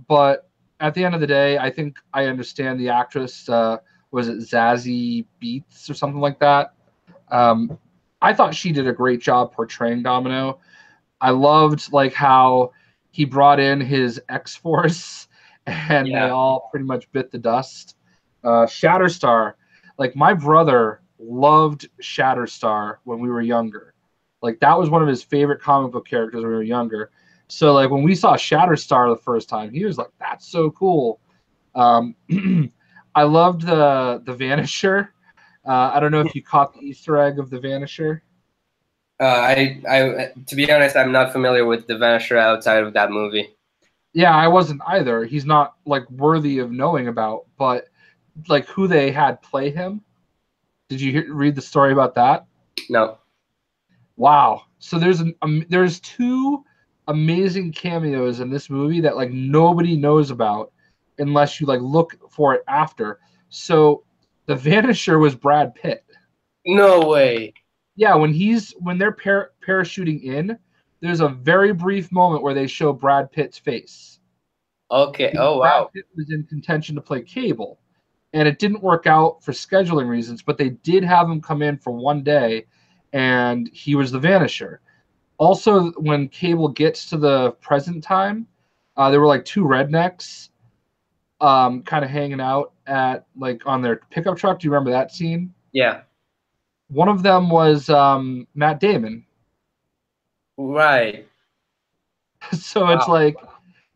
but at the end of the day, I think I understand the actress. Was it Zazie Beats or something like that? Um, I thought she did a great job portraying Domino. I loved like how he brought in his X Force and they Yeah. all pretty much bit the dust. Shatterstar, like my brother loved Shatterstar when we were younger. Like that was one of his favorite comic book characters when we were younger. So like when we saw Shatterstar the first time, he was like, "That's so cool." Um, I loved the Vanisher. I don't know if you caught the Easter egg of the Vanisher. To be honest, I'm not familiar with the Vanisher outside of that movie. Yeah, I wasn't either. He's not like worthy of knowing about, but like who they had play him. Did you read the story about that? No. Wow. So there's two amazing cameos in this movie that like nobody knows about unless you like look for it after. So the Vanisher was Brad Pitt. No way. Yeah, when they're parachuting in, there's a very brief moment where they show Brad Pitt's face. Okay. Because Oh, Brad wow. Pitt was in contention to play Cable, and it didn't work out for scheduling reasons. But they did have him come in for one day, and he was the Vanisher. Also, when Cable gets to the present time, there were like two rednecks, kind of hanging out at like on their pickup truck. Do you remember that scene? Yeah. One of them was Matt Damon. Right. So it's Wow. like,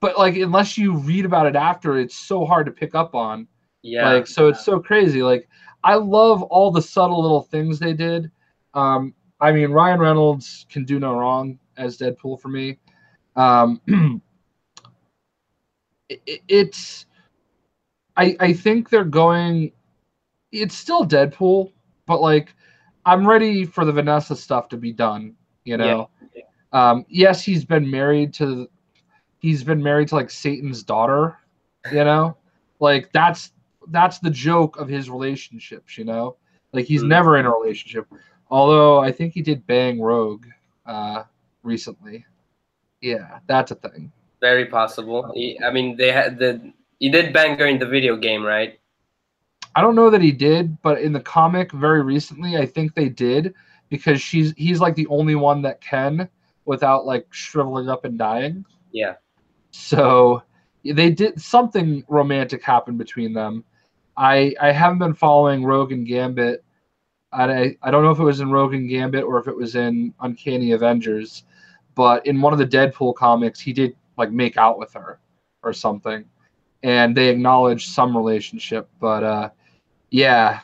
but like unless you read about it after, it's so hard to pick up on. Yeah. Like, so it's so crazy. Like, I love all the subtle little things they did. I mean, Ryan Reynolds can do no wrong as Deadpool for me. Um, it's, I think they're going, it's still Deadpool, but like, I'm ready for the Vanessa stuff to be done, you Yeah. know? Yes, he's been married to like Satan's daughter, you know? Like that's the joke of his relationships, you know? Like he's Mm. never in a relationship. Although I think he did bang Rogue recently. Yeah, that's a thing. Very possible. I mean, they had you did bang her in the video game, right? I don't know that he did, but in the comic very recently, I think they did because he's like the only one that can without like shriveling up and dying. Yeah. So they did something romantic happen between them. I haven't been following Rogue and Gambit. I don't know if it was in Rogue and Gambit or if it was in Uncanny Avengers, but in one of the Deadpool comics, he did like make out with her or something, and they acknowledged some relationship. But yeah,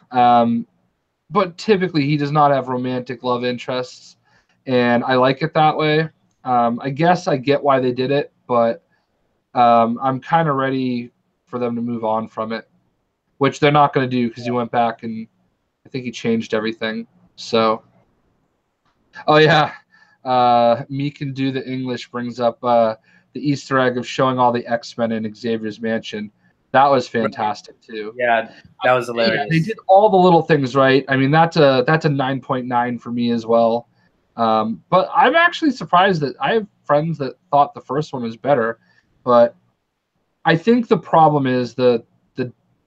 but typically he does not have romantic love interests, and I like it that way. I guess I get why they did it, but I'm kind of ready for them to move on from it, which they're not going to do because he went back and I think he changed everything. So, oh yeah, me can do the English brings up the Easter egg of showing all the X-Men in Xavier's mansion. That was Right. fantastic too. Yeah, that was Yeah, they hilarious. did all the little things right. I mean, that's a 9.9 for me as well. But I'm actually surprised that I have friends that thought the first one was better, but I think the problem is the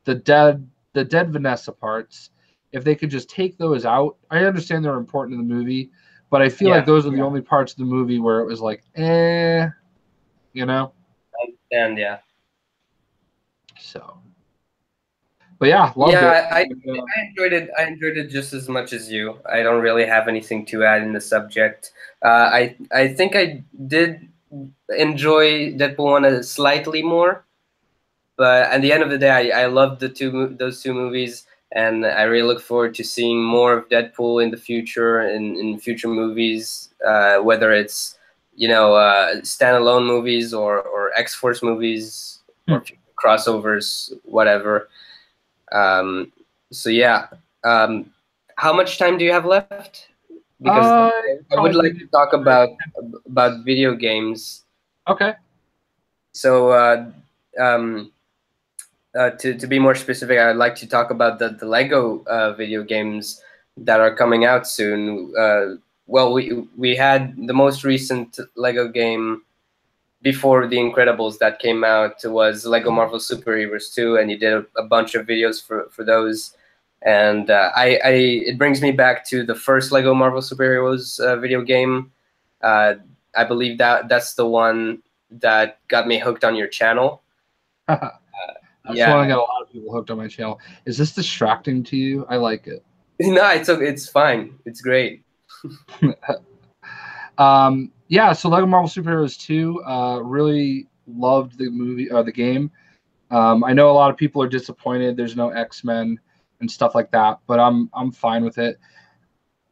the dead the dead Vanessa parts. If they could just take those out, I understand they're important in the movie, but I feel like Yeah, those are the only parts of the movie where it was like, you know. and yeah. So, but yeah, loved it. Yeah, I enjoyed it. I enjoyed it just as much as you. I don't really have anything to add in the subject. I think I did enjoy Deadpool one slightly more, but at the end of the day, I loved those two movies, and I really look forward to seeing more of Deadpool in the future in future movies, whether it's standalone movies or X Force movies Hmm. or future crossovers, whatever. Um, so yeah, um, how much time do you have left? Because I would Probably like to talk about video games. okay. So um, to be more specific, I'd like to talk about the Lego video games that are coming out soon. Well, we had the most recent Lego game before The Incredibles that came out was Lego Marvel Super Heroes 2, and he did a bunch of videos for those. And it brings me back to the first Lego Marvel Superheroes video game. Uh, I believe that's the one that got me hooked on your channel. That's one I Yeah, got a lot of people hooked on my channel. Is this distracting to you? I like it. no, it's fine. It's great. Yeah, so Lego Marvel Superheroes 2, really loved the movie or the game. I know a lot of people are disappointed there's no X-Men and stuff like that, but I'm fine with it.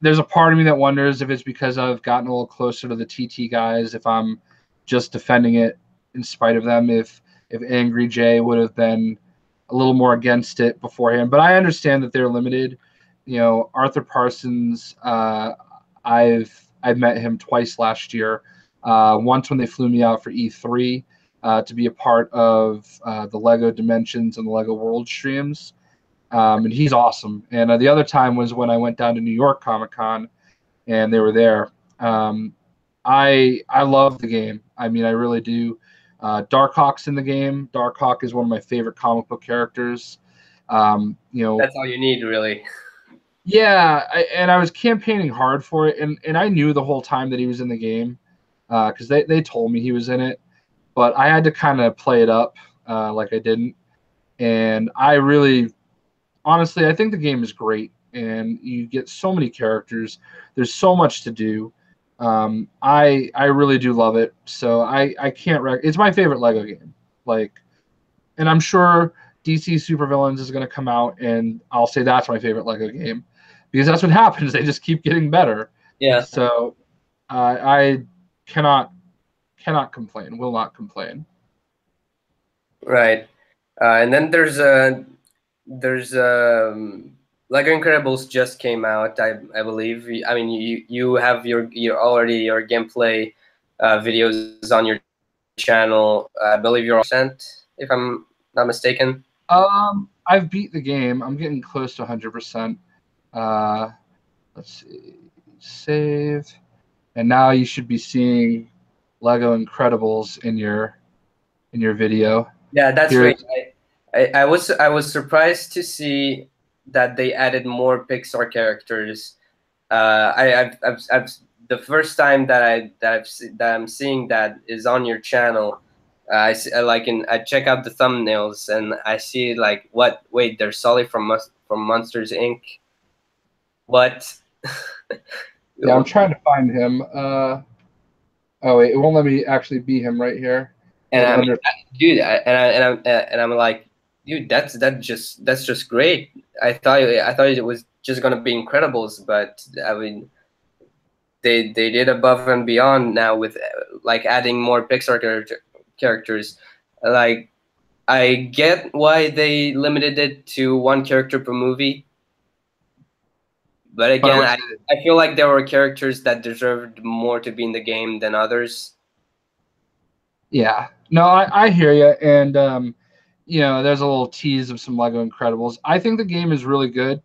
There's a part of me that wonders if it's because I've gotten a little closer to the TT guys, if I'm just defending it in spite of them, if Angry Jay would have been a little more against it beforehand. But I understand that they're limited. You know, Arthur Parsons, I've met him twice last year. Once when they flew me out for E3 to be a part of the Lego Dimensions and the Lego World streams, and he's awesome. And the other time was when I went down to New York Comic Con, and they were there. I love the game. I mean, I really do. Darkhawk's in the game. Darkhawk is one of my favorite comic book characters. You know, That's all you need, really. yeah, and I was campaigning hard for it, and I knew the whole time that he was in the game because they told me he was in it, but I had to kind of play it up like I didn't, and I really honestly, I think the game is great, and you get so many characters. There's so much to do. I really do love it. So I can't. It's my favorite Lego game. Like, and I'm sure DC Supervillains is going to come out, and I'll say that's my favorite Lego game because that's what happens. They just keep getting better. Yeah, So I cannot complain. Will not complain. right. And then there's Lego Incredibles just came out. I believe. I mean, you have your gameplay videos on your channel. I believe you're all sent, if I'm not mistaken. I've beat the game. I'm getting close to 100%. Let's see, save, and now you should be seeing Lego Incredibles in your video. Yeah, that's Here, right. I was surprised to see that they added more Pixar characters. The first time that I'm seeing that is on your channel. I check out the thumbnails and I see like what? Wait, there's Sully from Monsters Inc. What? yeah, I'm trying to find him. Oh wait, it won't let me actually be him right here. And I mean, Under. dude, and I'm like, dude, that's just great. I thought it was just gonna be Incredibles, but I mean, they did above and beyond now with like adding more Pixar characters. Like I get why they limited it to one character per movie, but But it again, was, I feel like there were characters that deserved more to be in the game than others. yeah, no, I hear you, and there's a little tease of some Lego Incredibles. I think the game is really good.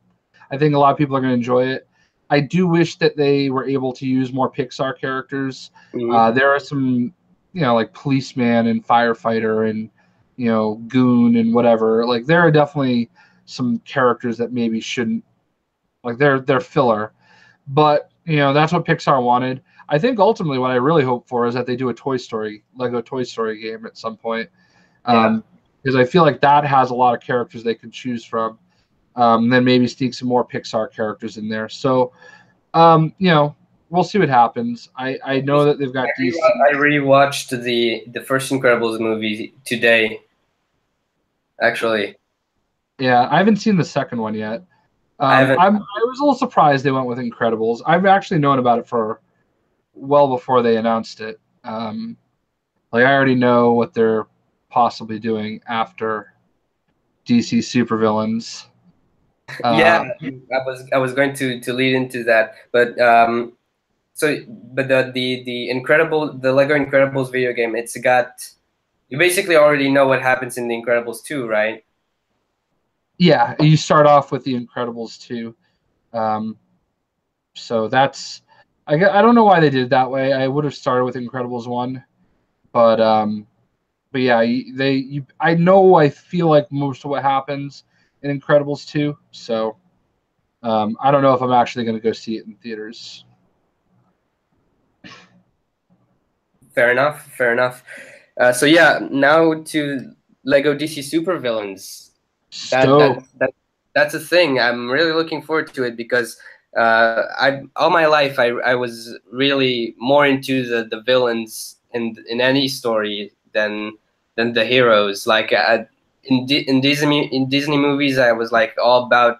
I think a lot of people are going to enjoy it. I do wish that they were able to use more Pixar characters. Mm-hmm. There are some, like policeman and firefighter and, goon and whatever. Like there are definitely some characters that maybe shouldn't, like they're filler. But that's what Pixar wanted. I think ultimately what I really hope for is that they do a Lego Toy Story game at some point, Yeah. because I feel like that has a lot of characters they could choose from. Then maybe sneak some more Pixar characters in there. So, we'll see what happens. I know that they've got DC. I rewatched the first Incredibles movie today, actually. Yeah, I haven't seen the second one yet. I haven't. I was a little surprised they went with Incredibles. I've actually known about it for well before they announced it. Like I already know what they're possibly doing after DC supervillains. Yeah, Uh, I was going to lead into that, but but the Lego Incredibles video game, it's got, you basically already know what happens in the Incredibles 2, right? yeah, you start off with the Incredibles 2. Um, so that's I don't know why they did it that way. I would have started with Incredibles 1, but yeah, I know I feel like most of what happens in Incredibles 2. So I don't know if I'm actually going to go see it in theaters. Fair enough. Fair enough. So yeah, now to Lego DC Supervillains. That that Stoked. that that's a thing. I'm really looking forward to it because I all my life I was really more into the villains in any story than the heroes. Like in Disney movies, I was like all about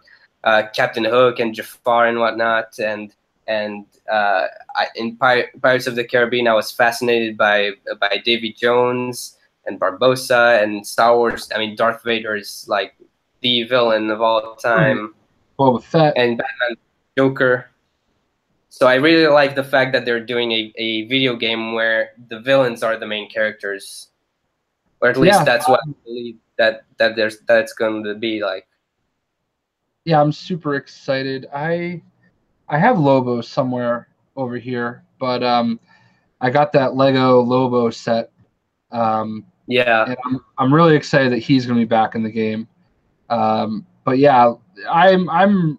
Captain Hook and Jafar and whatnot, and in Pirates of the Caribbean, I was fascinated by Davy Jones and Barbossa and Star Wars. I mean, Darth Vader is like the villain of all Right. time, Boba Fett. and Batman, Joker. So I really like the fact that they're doing a video game where the villains are the main characters, or at least Yeah, that's what I believe that's going to be like. yeah, I'm super excited. I have Lobo somewhere over here, but I got that Lego Lobo set, Yeah, and I'm really excited that he's going to be back in the game. But yeah, I'm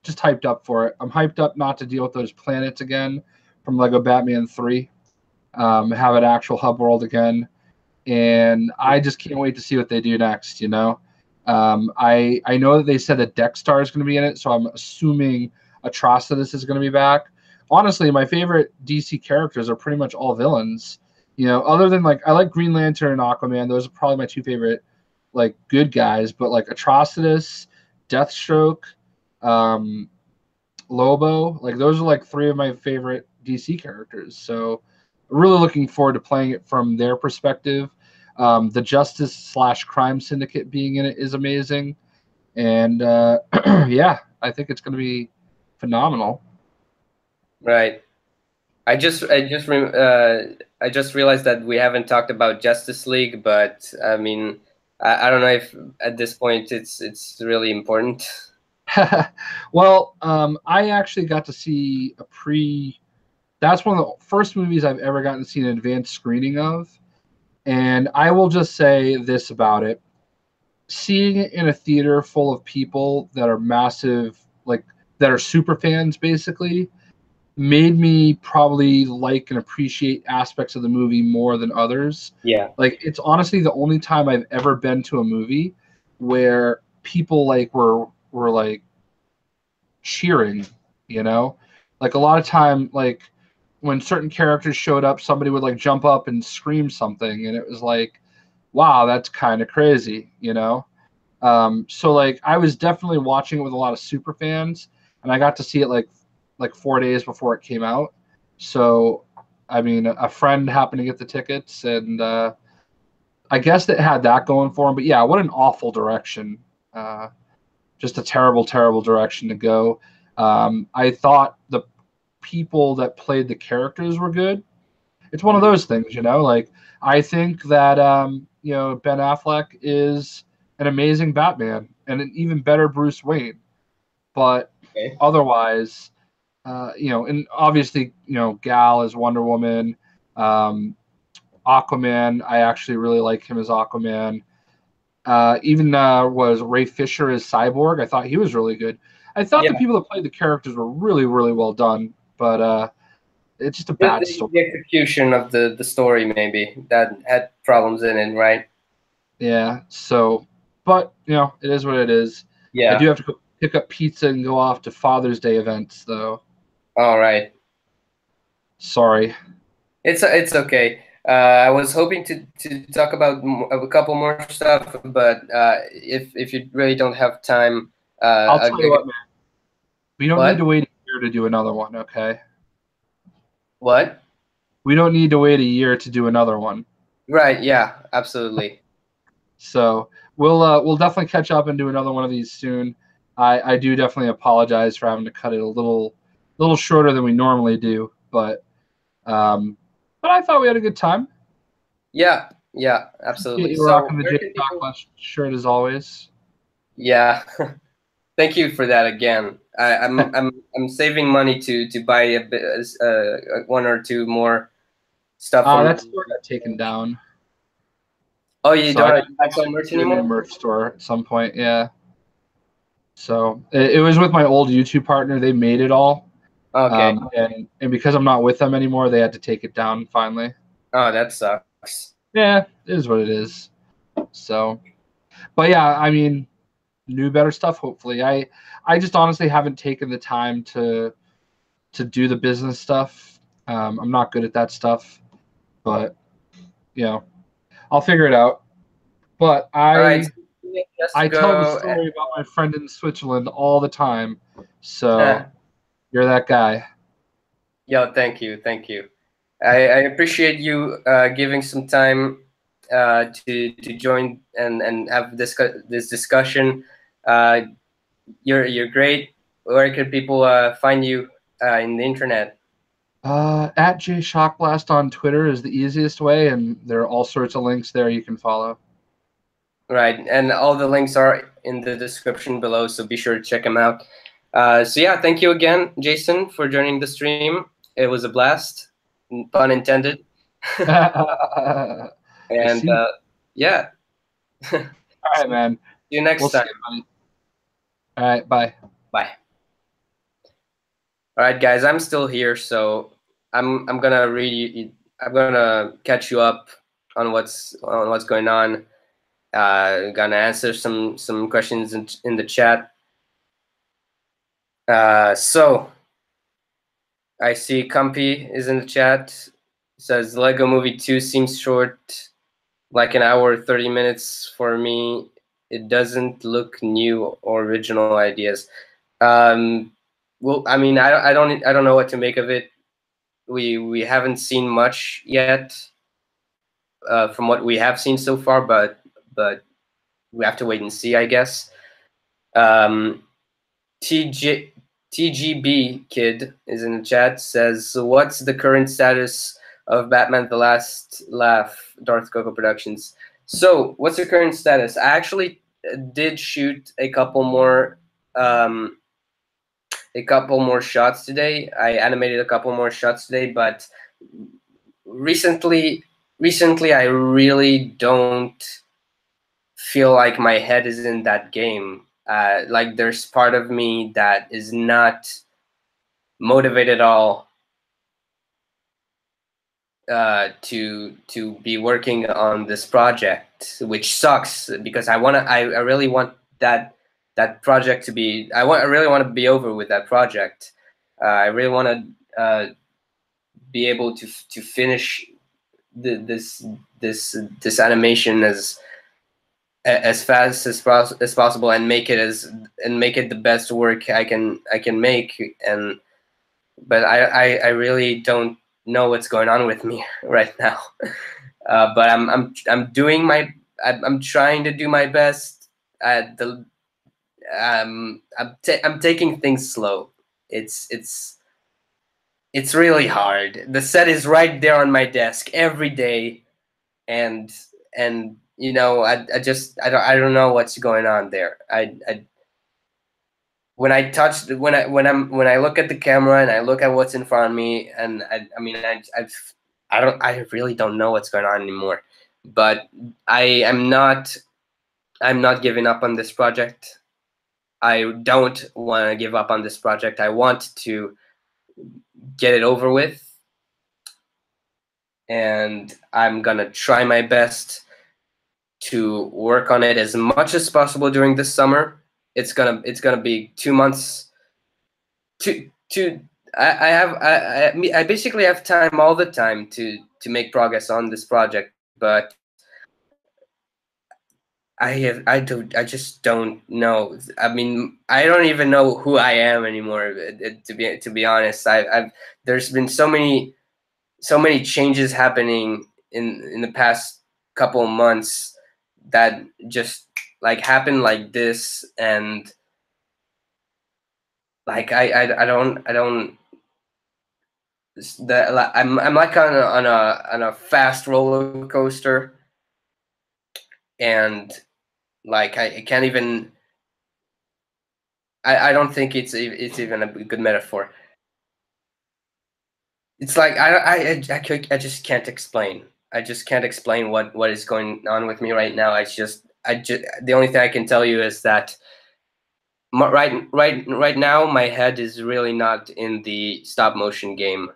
just hyped up for it. I'm hyped up not to deal with those planets again from Lego Batman 3. Have an actual hub world again, and I just can't wait to see what they do next. I know that they said that Dexter is going to be in it, so I'm assuming Atrocitus is going to be back. Honestly, my favorite DC characters are pretty much all villains. Other than like I like Green Lantern and Aquaman; those are probably my two favorite like good guys. But like Atrocitus, Deathstroke, um, Lobo, like those are like three of my favorite DC characters. So really looking forward to playing it from their perspective. The Justice/Crime Syndicate being in it is amazing, and yeah, I think it's going to be phenomenal. right. I just realized that we haven't talked about Justice League, but I mean, I don't know if at this point it's really important. Well, I actually got to see a pre. That's one of the first movies I've ever gotten to see an advanced screening of, and I will just say this about it: seeing it in a theater full of people that are massive, like that are super fans, basically made me probably like and appreciate aspects of the movie more than others. Yeah, Like it's honestly the only time I've ever been to a movie where people like were like cheering, you know? Like a lot of time like when certain characters showed up, somebody would like jump up and scream something and it was like, wow, that's kind of crazy, you know? So like I was definitely watching it with a lot of super fans, and I got to see it like 4 days before it came out. So I mean, a friend happened to get the tickets, and I guess it had that going for him. But yeah, what an awful direction. Uh, just a terrible, terrible direction to go. I thought the people that played the characters were good. It's one of those things, like I think that Ben Affleck is an amazing Batman and an even better Bruce Wayne, but Okay. otherwise, and obviously, Gal is Wonder Woman. Aquaman, I actually really like him as Aquaman. Even was Ray Fisher as Cyborg. I thought he was really good. I thought the Yeah. people that played the characters were really, really well done, but it's just a The, bad the, story. the execution of the story maybe that had problems in it, right? Yeah. So, but it is what it is. I do Yeah. have to go pick up pizza and go off to Father's Day events, though. All right. Sorry. It's okay. I was hoping to talk about a couple more stuff, but if you really don't have time, I'll tell you what, man. We don't need to what? wait a year to do another one, okay? What? We don't need to wait a year to do another one. Right, yeah, absolutely. So we'll definitely catch up and do another one of these soon. I do definitely apologize for having to cut it a little shorter than we normally do, but I thought we had a good time. Yeah, yeah, Get absolutely. you So rocking the where J can people? Shockblast shirt as always. Yeah, thank you for that again. I'm saving money to buy a bit, one or two more stuff from. That store got taken down, Oh, you so I don't gotta, I have gotta some merch get a new anymore? merch store at some point. Yeah. So it was with my old YouTube partner. They made it all, Okay. and because I'm not with them anymore, they had to take it down finally. Oh, that sucks. Yeah, it is what it is. So, but yeah, I mean, new better stuff. Hopefully, I just honestly haven't taken the time to do the business stuff. I'm not good at that stuff, but you know, I'll figure it out. But All right, I just I tell the go. story about my friend in Switzerland all the time. So you're that guy. Yo, thank you, thank you. I appreciate you giving some time to join and have this discussion. Uh, you're great. Where can people find you in the internet? At JayShockblast on Twitter is the easiest way, and there are all sorts of links there you can follow. Right, and all the links are in the description below, so be sure to check them out. So yeah, thank you again, Jason, for joining the stream. It was a blast, pun intended. I And see. yeah, All right, see man. you next We'll see time. you, buddy. All right, bye. Bye. All right, guys, I'm still here, so I'm gonna read. I'm gonna catch you up on what's going on. Gonna answer some questions in the chat. So I see Comfy is in the chat. Says Lego Movie 2 seems short, like an hour 30 minutes for me. It doesn't look new or original ideas. Well, I mean, I don't know what to make of it. We haven't seen much yet from what we have seen so far, but we have to wait and see, I guess. Um, TJ, TGB Kid is in the chat, says, so what's the current status of Batman The Last Laugh, Darth Coco Productions? So, what's the current status? I actually did shoot a couple more shots today. I animated a couple more shots today, but recently I really don't feel like my head is in that game. Like there's part of me that is not motivated at all to be working on this project, which sucks because I really want that project to be I really want to be over with that project. I really want to be able to finish this animation as fast as possible and make it the best work I can make. And but I really don't know what's going on with me right now. But I'm doing I'm trying to do my best. At the I'm taking things slow. It's really hard. The set is right there on my desk every day, and I don't know what's going on there. I when I touch when I look at the camera and I look at what's in front of me, and I mean I really don't know what's going on anymore. But I'm not giving up on this project. I don't want to give up on this project. I want to get it over with, and I'm gonna try my best to work on it as much as possible during this summer. It's gonna be 2 months. I basically have time all the time to make progress on this project, but I just don't know. I mean, I don't even know who I am anymore. To be honest, I've there's been so many changes happening in the past couple of months that just like happened like this. And like I don't that like, I'm like on a fast roller coaster, and like I can't even I don't think it's even a good metaphor. It's like I just can't explain. I just can't explain what is going on with me right now. I just the only thing I can tell you is that right now my head is really not in the stop motion game.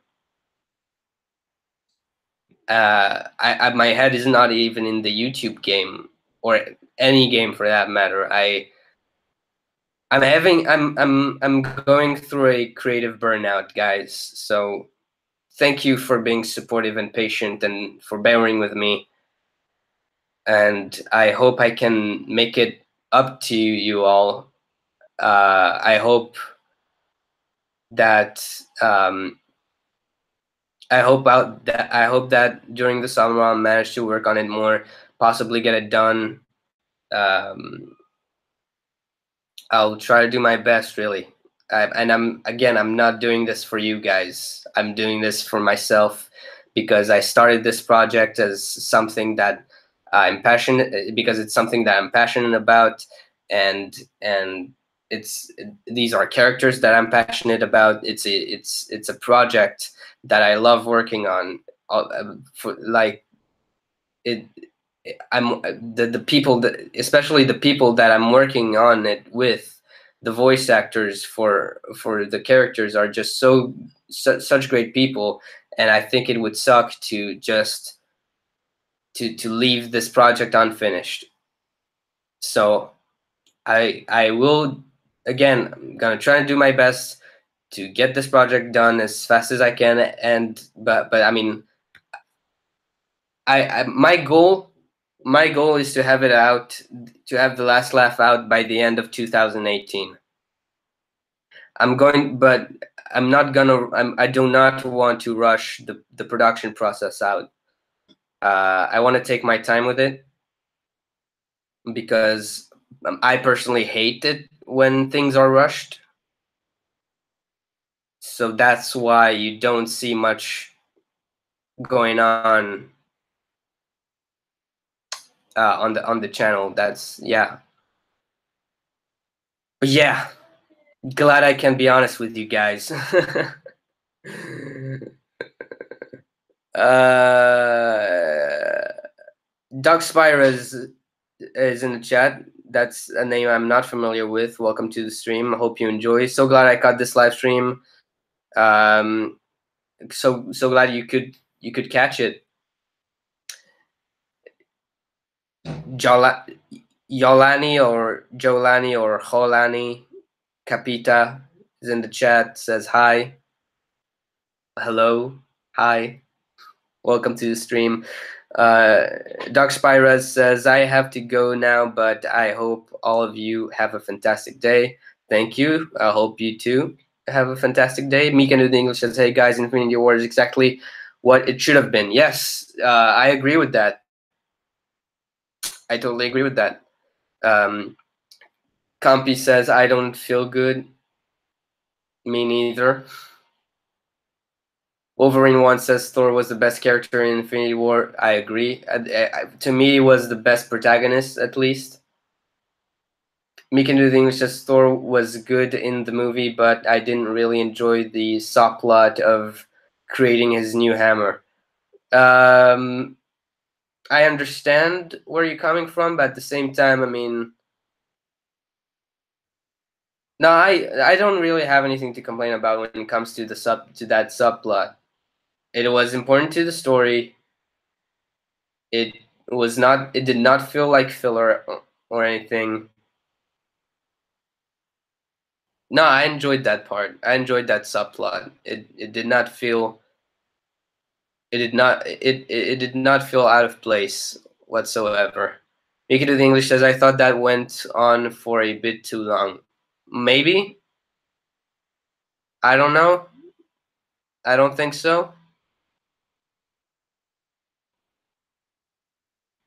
My head is not even in the YouTube game or any game for that matter. I'm going through a creative burnout, guys. So thank you for being supportive and patient and for bearing with me. And I hope I can make it up to you all. I hope that I hope that during the summer I'll manage to work on it more, possibly get it done. Um, I'll try to do my best, really. And I'm not doing this for you guys. I'm doing this for myself because I started this project as something that I'm passionate because it's something that I'm passionate about, and these are characters that I'm passionate about. It's a project that I love working on. For like it I'm the people that, especially the people that I'm working on it with, the voice actors for the characters are just such great people, and I think it would suck to just to leave this project unfinished. So I will, again, I'm gonna try to do my best to get this project done as fast as I can, and but I mean my goal is to have it out, to have the last laugh out by the end of 2018. But I'm not gonna. I do not want to rush the production process out. I want to take my time with it because I personally hate it when things are rushed. So that's why you don't see much going on on the channel. That's yeah. But yeah, glad I can be honest with you guys. uh, Doug Spira is in the chat. That's a name I'm not familiar with. Welcome to the stream. I hope you enjoy. So glad I caught this live stream. So glad you could catch it. Yolani or Jolani or Holani Capita is in the chat. Says hi. Hello. Hi. Welcome to the stream. Doc Spira says, I have to go now, but I hope all of you have a fantastic day. Thank you. I hope you too have a fantastic day. Mika New the English says, hey guys, Infinity War is exactly what it should have been. Yes, I agree with that. I totally agree with that. Um, Compy says, I don't feel good. Me neither. Wolverine 1 says Thor was the best character in Infinity War. I agree. To me, he was the best protagonist, at least. Mika New the English says Thor was good in the movie, but I didn't really enjoy the subplot of creating his new hammer. I understand where you're coming from, but at the same time, I mean, no, I don't really have anything to complain about when it comes to that subplot. It was important to the story. It was not. It did not feel like filler or anything. No, I enjoyed that part. I enjoyed that subplot. It did not feel. It did not feel out of place whatsoever. Make it to the English says I thought that went on for a bit too long. Maybe. I don't know. I don't think so.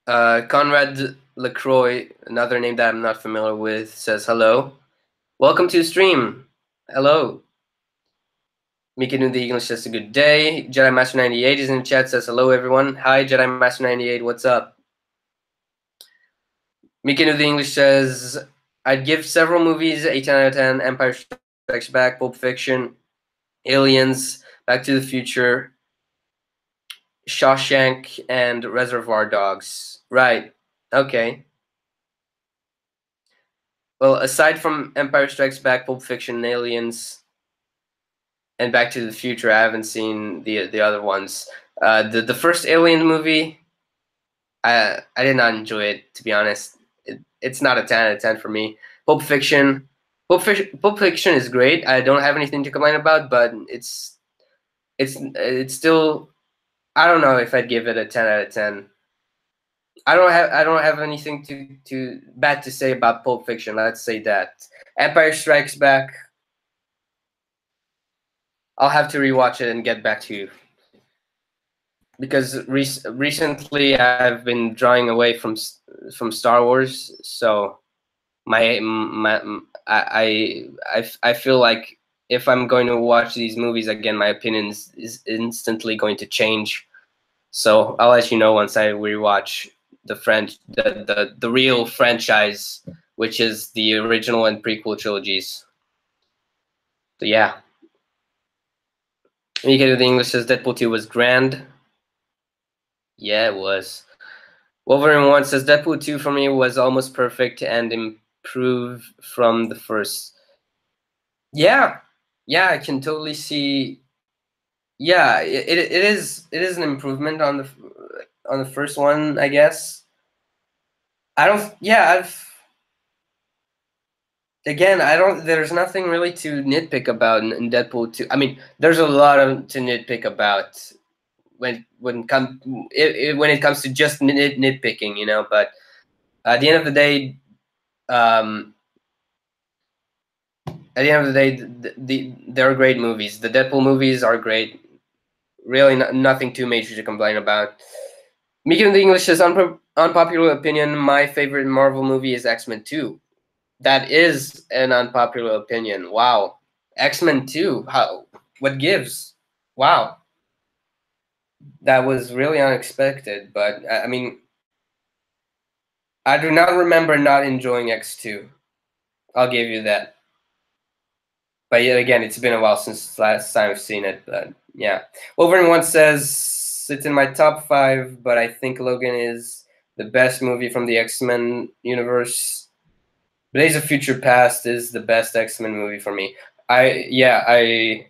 Conrad LaCroix, another name that I'm not familiar with, says hello. Welcome to the stream. Hello. Mika New the English says a good day. Jedi Master 98 is in the chat, says hello everyone. Hi Jedi Master 98, what's up? Mika New the English says I'd give several movies a 10 out of 10. Empire Strikes Back, Pulp Fiction, Aliens, Back to the Future, Shawshank, and Reservoir Dogs. Right. Okay. Well, aside from Empire Strikes Back, Pulp Fiction, and Aliens, and Back to the Future, I haven't seen the other ones. The first Alien movie, I did not enjoy it, to be honest. It's not a 10 out of 10 for me. Pulp Fiction, Pulp Fiction is great. I don't have anything to complain about, but it's still, I don't know if I'd give it a 10 out of 10. I don't have anything to bad to say about Pulp Fiction. Let's say that. Empire Strikes Back, I'll have to rewatch it and get back to you. Because recently I've been drawing away from Star Wars, so I feel like if I'm going to watch these movies again, my opinion is instantly going to change. So I'll let you know once I rewatch the real franchise, which is the original and prequel trilogies. So yeah. When you get to the English says Deadpool 2 was grand. Yeah, it was. Wolverine 1 says Deadpool 2 for me was almost perfect and improved from the first. Yeah, yeah, I can totally see. Yeah, it is an improvement on the first one, I guess. I don't. Yeah, I don't. There's nothing really to nitpick about in Deadpool 2. I mean, there's a lot to nitpick about when it comes to just nitpicking, you know. But at the end of the day, they're great movies. The Deadpool movies are great. Really, nothing too major to complain about. Mika in the English says, unpopular opinion, my favorite Marvel movie is X-Men 2. That is an unpopular opinion. Wow. X-Men 2. What gives? Wow. That was really unexpected, but I mean, I do not remember not enjoying X2. I'll give you that. But yet again, it's been a while since last time I've seen it. But yeah, Wolverine once says it's in my top 5, but I think Logan is the best movie from the X-Men universe. Days of Future Past is the best X-Men movie for me. I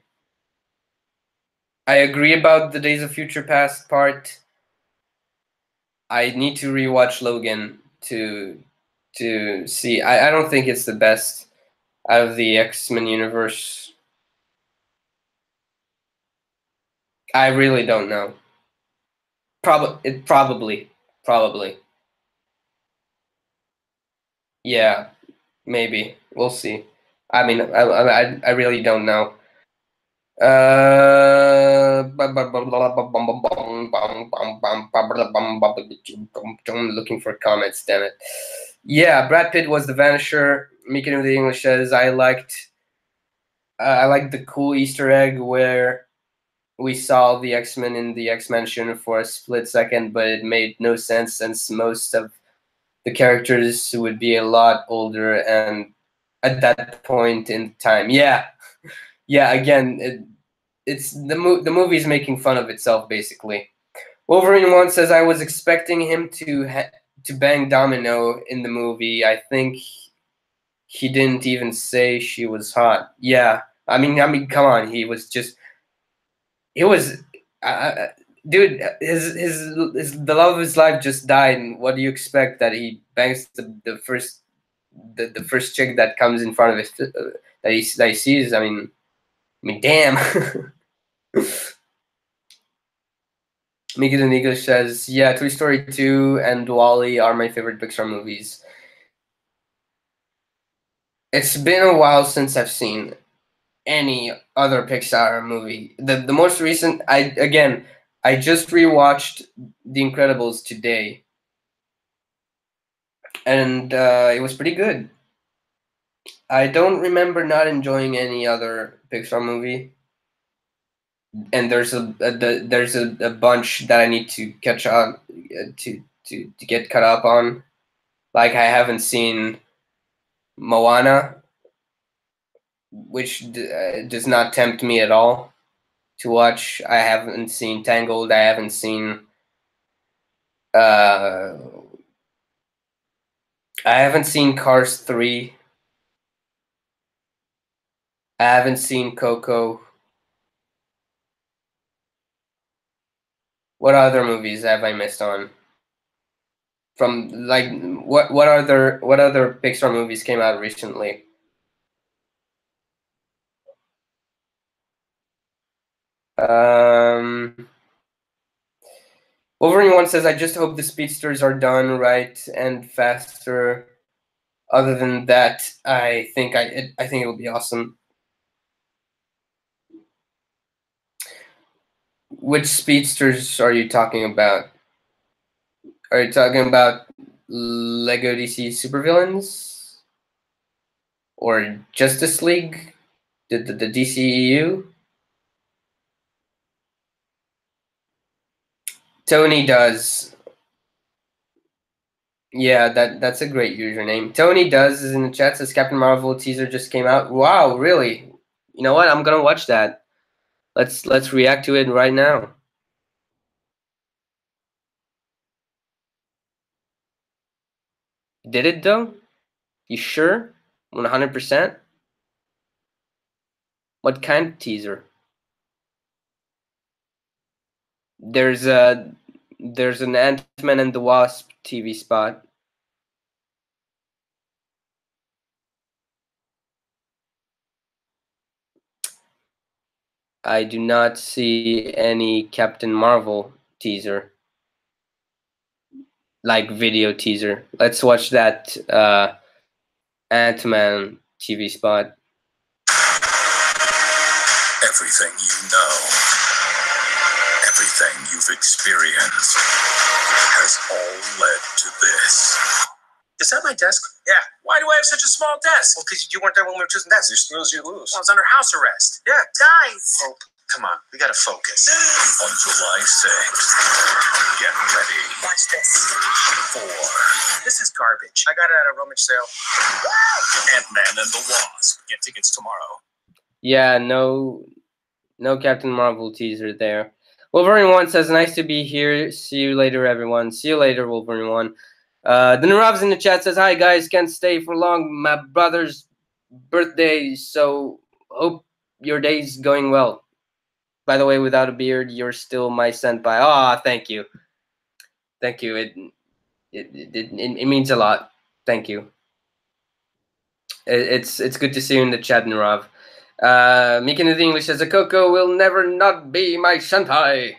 agree about the Days of Future Past part. I need to rewatch Logan to see. I don't think it's the best out of the X-Men universe. I really don't know. Probably. Yeah, maybe. We'll see. I mean, I really don't know. I'm looking for comments, damn it. Yeah, Brad Pitt was the Vanisher. Meekin of the English says I liked the cool Easter egg where we saw the X-Men in the X-Mansion for a split second, but it made no sense since most of the characters would be a lot older and at that point in time. Yeah, yeah. Again, it's the movie's making fun of itself basically. Wolverine one says I was expecting him to bang Domino in the movie. I think he didn't even say she was hot. Yeah, I mean, come on. He was, dude. The love of his life just died. And what do you expect that he bangs the first chick that comes in front of it that he sees? I mean, damn. Mika the English says, yeah, Toy Story 2 and Wall-E are my favorite Pixar movies. It's been a while since I've seen any other Pixar movie. The most recent, I just rewatched The Incredibles today, and it was pretty good. I don't remember not enjoying any other Pixar movie, and there's a bunch that I need to catch up to get caught up on. Like I haven't seen Moana, which does not tempt me at all to watch. I haven't seen Tangled. I haven't seen. Uh, I haven't seen Cars 3. I haven't seen Coco. What other movies have I missed on? From like what other Pixar movies came out recently? Um, Wolverine one says, "I just hope the speedsters are done right and faster. Other than that, I think it'll be awesome." Which speedsters are you talking about? Are you talking about Lego DC Supervillains or Justice League, the DCEU? Tony does. Yeah, that's a great username. Tony does is in the chat, says Captain Marvel teaser just came out. Wow, really? You know what? I'm gonna watch that. Let's react to it right now. Did it though? You sure? 100%? What kind of teaser? There's an Ant-Man and the Wasp TV spot. I do not see any Captain Marvel teaser, like video teaser. Let's watch that Ant-Man TV spot. Everything you know, everything you've experienced has all led to this. Is that my desk? Yeah. Why do I have such a small desk? Well, because you weren't there when we were choosing desks. You snooze, you lose. Well, I was under house arrest. Yeah. Guys. Hope, come on. We got to focus. On July 6th, get ready. Watch this. For... This is garbage. I got it at a rummage sale. Ant-Man and the Wasp. Get tickets tomorrow. Yeah, no Captain Marvel teaser there. Wolverine 1 says, nice to be here. See you later, everyone. See you later, Wolverine 1. The Narav's in the chat says, hi, guys. Can't stay for long. My brother's birthday, so hope your day's going well. By the way, without a beard, you're still my senpai. Ah, thank you. Thank you. It means a lot. Thank you. It's good to see you in the chat, Narav. Mikin of the English says, a Coco will never not be my senpai.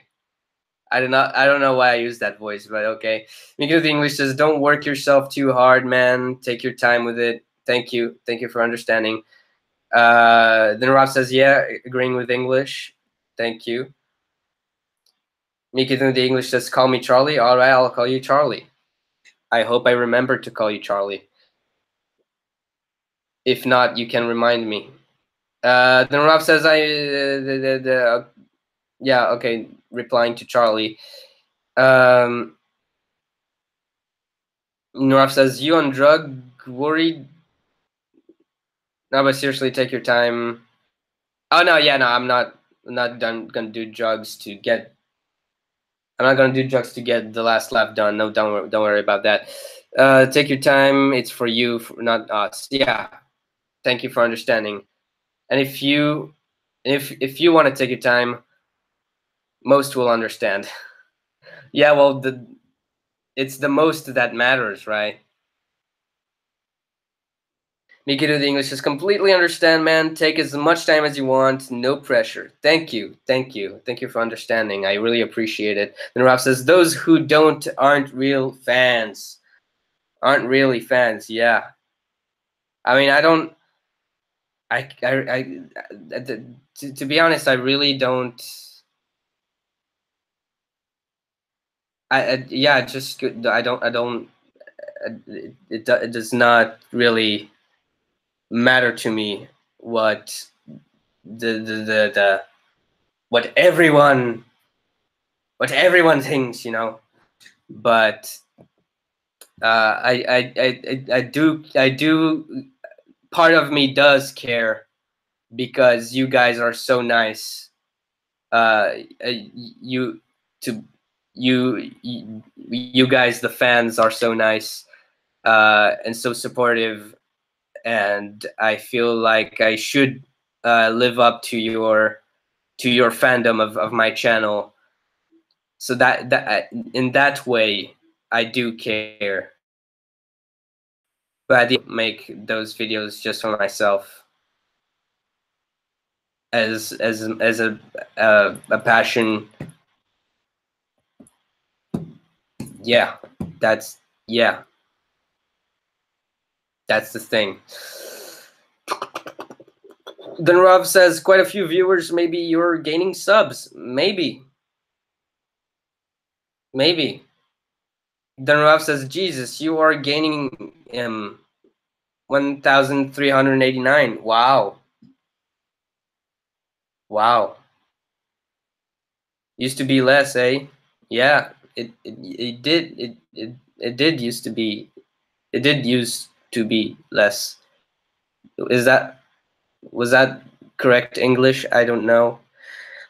I don't know why I use that voice, but okay. Miko the English says, "Don't work yourself too hard, man. Take your time with it." Thank you for understanding. Then Rob says, "Yeah, agreeing with English." Thank you. Miko the English says, "Call me Charlie." All right, I'll call you Charlie. I hope I remember to call you Charlie. If not, you can remind me. Then Rob says, yeah, okay, replying to Charlie. Noraf says, "You on drug worried?" No, but seriously, take your time. Oh no, yeah, no, I'm not gonna do drugs to get. I'm not gonna do drugs to get the last lap done. No, don't worry about that. Take your time. It's for you, not us. Yeah. Thank you for understanding. And if you want to take your time, most will understand. Yeah, well, it's the most that matters, right? Mikito the English says, "Completely understand, man. Take as much time as you want. No pressure." Thank you for understanding. I really appreciate it. Then Ralph says, "Those who don't aren't real fans. Aren't really fans." Yeah. I mean, I don't. To be honest, I really don't. Yeah, just I don't. It does not really matter to me what the what everyone thinks, you know. But I do. Part of me does care because you guys are so nice. You to you guys, the fans, are so nice and so supportive, and I feel like I should live up to your fandom of my channel. So that in that way, I do care. But I didn't make those videos just for myself, as a passion. Yeah, that's that's the thing. Then Rob says, "Quite a few viewers. Maybe you're gaining subs. Maybe. Maybe." Then Rob says, "Jesus, you are gaining 1,389. Wow. Wow. Used to be less, eh?" Yeah, it did used to be. It did used to be less. Was that correct English? I don't know.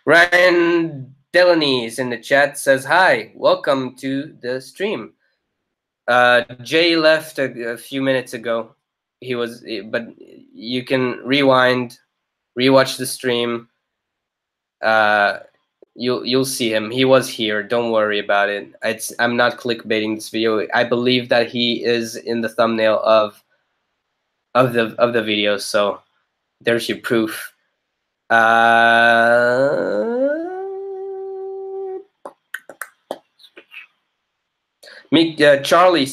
Ryan Delaney is in the chat, says, "Hi, welcome to the stream." Jay left a few minutes ago. But you can rewind, rewatch the stream. You'll see him. He was here. Don't worry about it. I'm not clickbaiting this video. I believe that he is in the thumbnail of the video. So there's your proof. Charlie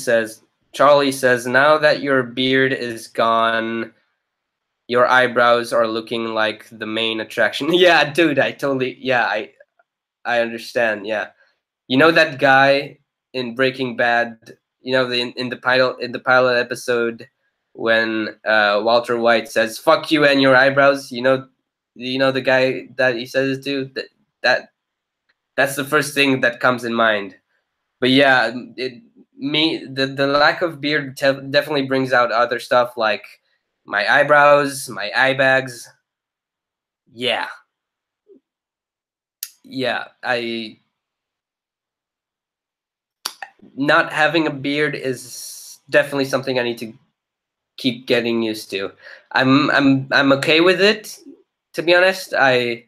says, "Now that your beard is gone, your eyebrows are looking like the main attraction." Yeah, dude, I understand. Yeah. You know that guy in Breaking Bad, you know, in the pilot episode when Walter White says, "Fuck you and your eyebrows," the guy that he says it to? That's the first thing that comes in mind. But yeah, the lack of beard definitely brings out other stuff like my eyebrows, my eye bags. Yeah. Yeah, not having a beard is definitely something I need to keep getting used to. I'm okay with it, to be honest. I'm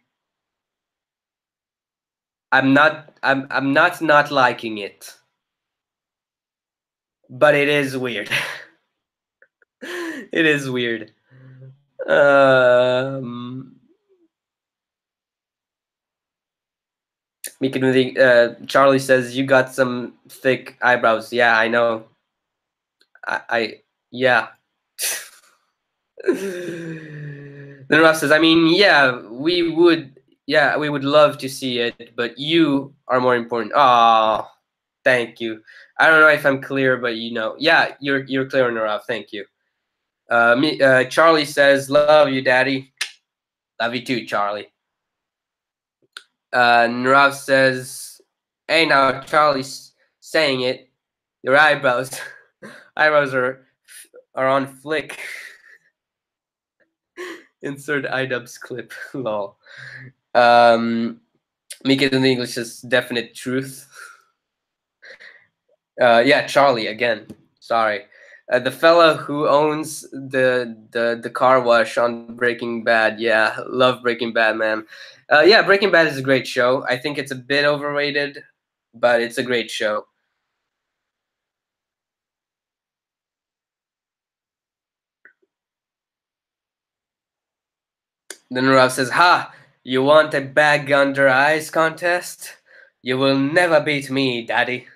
not liking it. But it is weird. It is weird. Charlie says, you got some thick eyebrows. Yeah, I know. Yeah. Then Ralph says, I mean, yeah, we would love to see it, but you are more important. Oh, thank you. I don't know if I'm clear, but yeah, you're clear, Ralph. Thank you. Charlie says, love you, Daddy. Love you too, Charlie. Narav says, hey, now Charlie's saying it. Your eyebrows are on flick. Insert iDubbbz clip. Lol. Make it in English is definite truth. Yeah, Charlie again. Sorry. The fella who owns the car wash on Breaking Bad. Yeah, love Breaking Bad, man. Yeah, Breaking Bad is a great show. I think it's a bit overrated, but it's a great show. Then Rav says, ha! You want a bag under eyes contest? You will never beat me, Daddy.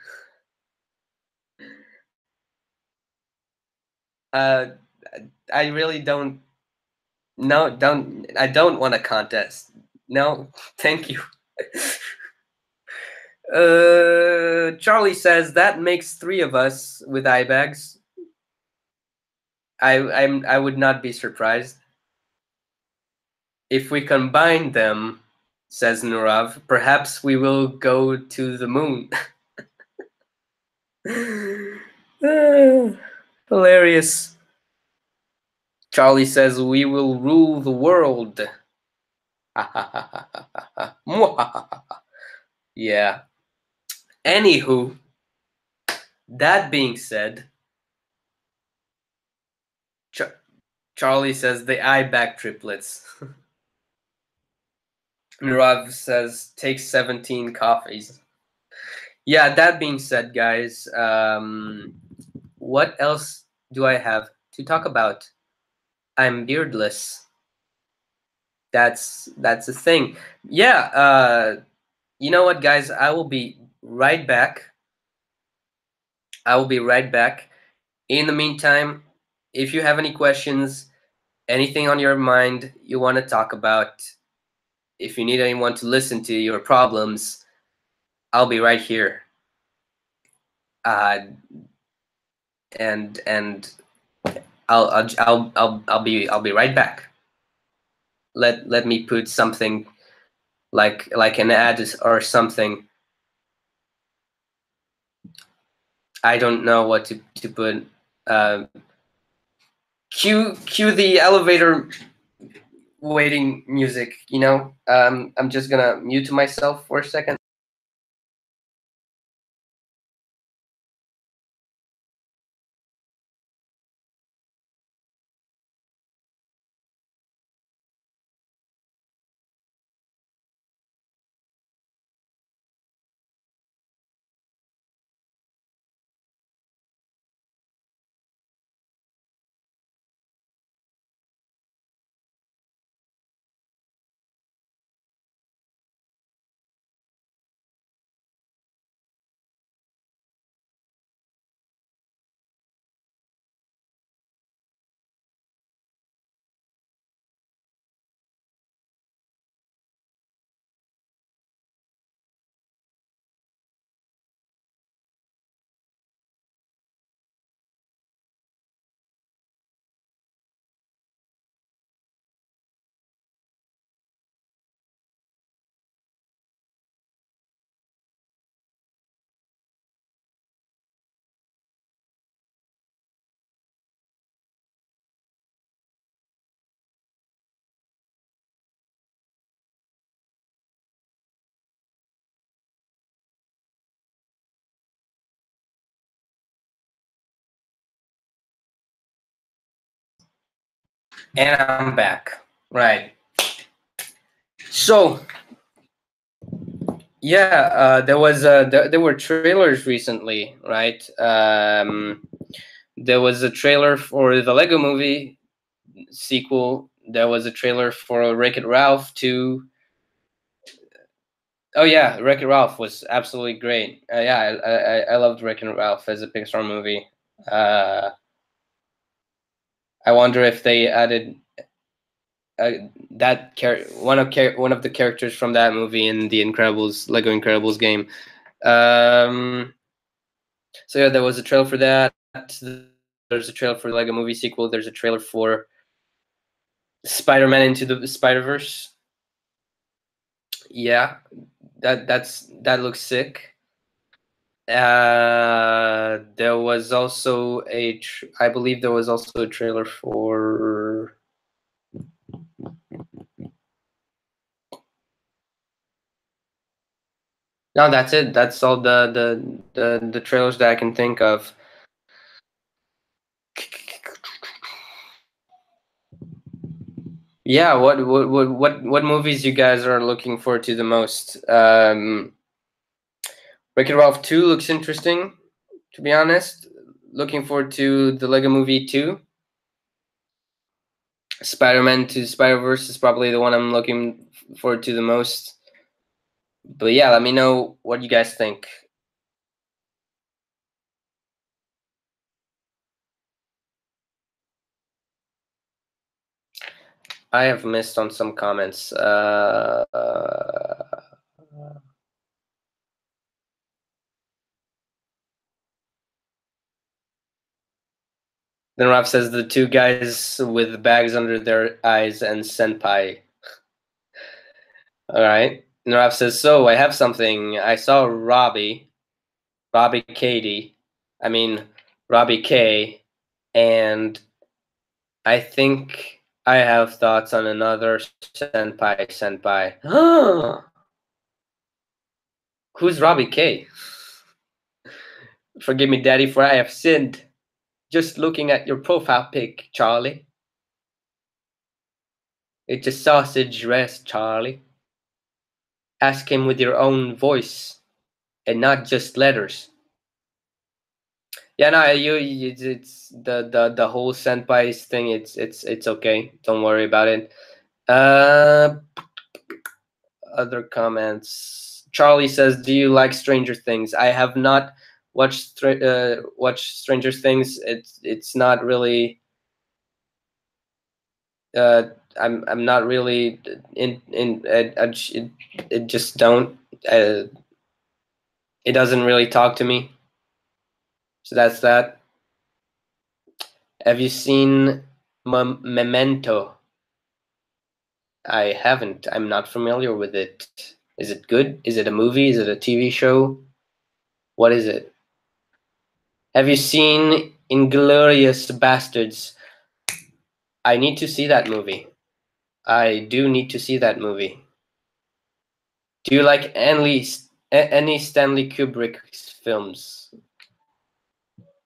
I really don't. No, don't. I don't want a contest. No, thank you. Charlie says that makes 3 of us with eye bags. I would not be surprised if we combine them. Says Nurav. Perhaps we will go to the moon. Hilarious. Charlie says we will rule the world. Yeah. Anywho, that being said, Charlie says the eye back triplets. Nirav says take 17 coffees. Yeah, that being said, guys, what else do I have to talk about? I'm beardless. That's a thing. Yeah, you know what, guys? I will be right back. In the meantime, if you have any questions, anything on your mind you want to talk about, if you need anyone to listen to your problems, I'll be right here. And I'll be right back. Let me put something like an ad or something. I don't know what to put. Cue the elevator waiting music. I'm just gonna mute myself for a second. And I'm back. Right. So, yeah, there were trailers recently, right? There was a trailer for the Lego Movie sequel. There was a trailer for Wreck-It Ralph 2. Oh yeah, Wreck-It Ralph was absolutely great. Yeah, I loved Wreck-It Ralph as a Pixar movie. I wonder if they added that one of the characters from that movie in the Incredibles Lego Incredibles game. So yeah, there was a trailer for that. There's a trailer for the Lego Movie sequel. There's a trailer for Spider-Man Into the Spider-Verse. Yeah, that looks sick. There was also I believe there was also a trailer for. No, that's it. That's all the trailers that I can think of. Yeah, what movies you guys are looking forward to the most? Wreck-It Ralph 2 looks interesting, to be honest. Looking forward to the Lego Movie 2. Spider-Man to Spider-Verse is probably the one I'm looking forward to the most. But yeah, let me know what you guys think. I have missed on some comments. Then Ralph says the two guys with bags under their eyes and senpai. All right. And Ralph says, so I have something. I saw Robbie Katie. I mean, Robbie K. And I think I have thoughts on another senpai. Who's Robbie K? Forgive me, Daddy, for I have sinned. Just looking at your profile pic, Charlie. It's a sausage rest, Charlie. Ask him with your own voice and not just letters. Yeah, no, it's the whole senpais thing. It's okay. Don't worry about it. Other comments. Charlie says, "Do you like Stranger Things?" I have not watched Stranger Things. It's not really. I'm not really in. It just don't. It doesn't really talk to me. So that's that. Have you seen Memento? I haven't. I'm not familiar with it. Is it good? Is it a movie? Is it a TV show? What is it? Have you seen Inglorious Bastards? I need to see that movie. I do need to see that movie. Do you like any Stanley Kubrick films?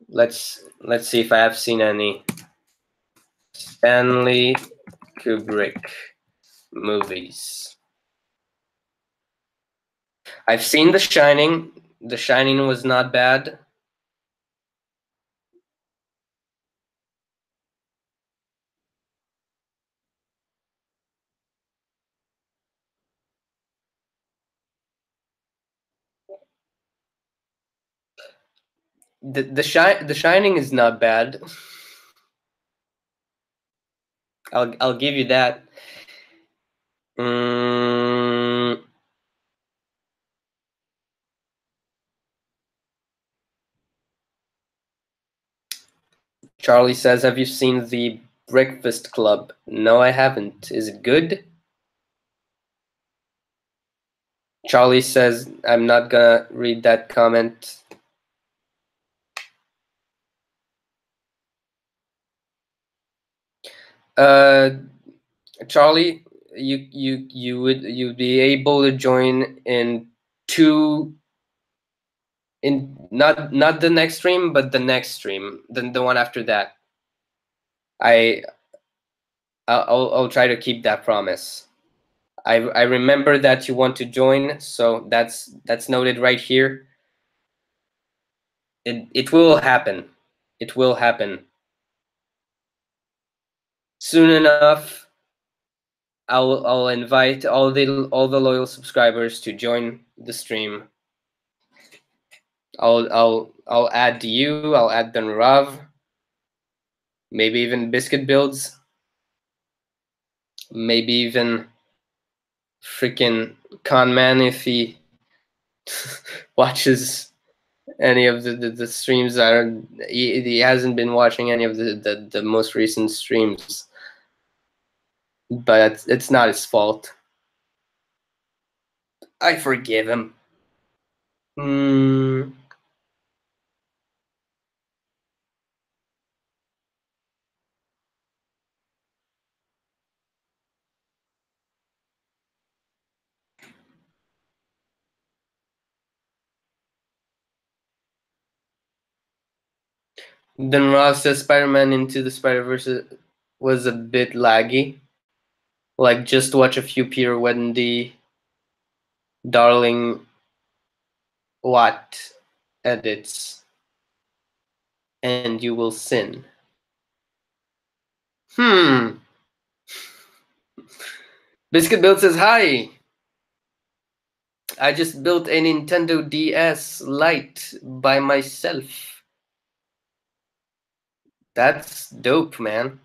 Let's see if I have seen any Stanley Kubrick movies. I've seen The Shining. The Shining was not bad. The Shining is not bad. I'll give you that. Charlie says, "Have you seen The Breakfast Club?" No, I haven't. Is it good? Charlie says, "I'm not gonna read that comment." Charlie, you'd be able to join in not the next stream, but the next stream, the one after that. I'll try to keep that promise. I remember that you want to join, so that's noted right here. It will happen. It will happen soon enough. I'll invite all the loyal subscribers to join the stream. I'll add you. I'll add Rav. Maybe even Biscuit Builds. Maybe even freaking Conman if he watches any of the streams. He hasn't been watching any of the most recent streams, but it's not his fault. I forgive him. Then Ross says Spider-Man Into the Spider-Verse was a bit laggy. Like, just watch a few Peter Wendy Darling Watt edits and you will sin. Biscuit Build says, hi! I just built a Nintendo DS Lite by myself. That's dope, man.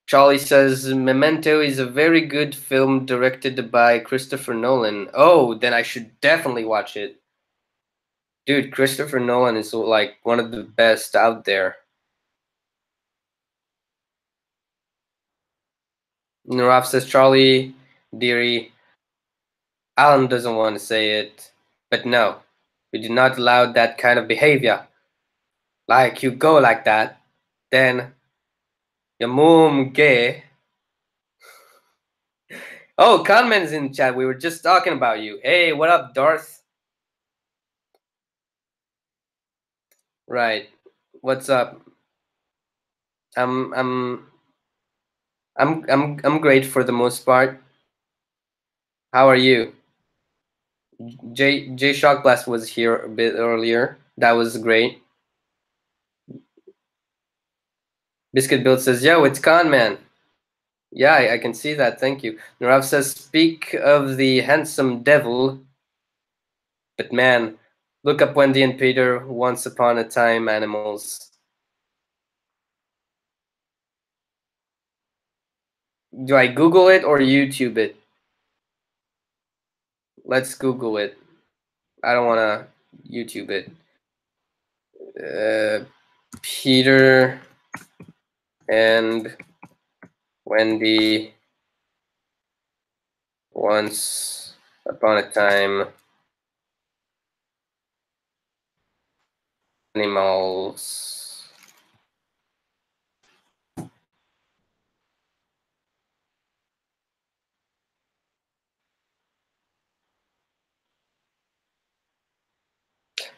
Charlie says, Memento is a very good film directed by Christopher Nolan. Oh, then I should definitely watch it. Dude, Christopher Nolan is like one of the best out there. Naraf says, Charlie, dearie, Alan doesn't want to say it, but no, we do not allow that kind of behavior. Like, you go like that, then your mom gay. Oh, Conman's in the chat. We were just talking about you. Hey, what up, Darth? Right. What's up? I'm great for the most part. How are you? JayShockblast was here a bit earlier. That was great. Biscuit Build says, yo, it's Conman. Yeah, I can see that. Thank you. Narav says, speak of the handsome devil. But man, look up Wendy and Peter, Once Upon a Time Animals. Do I Google it or YouTube it? Let's Google it. I don't want to YouTube it. Peter and Wendy, Once Upon a Time Animals.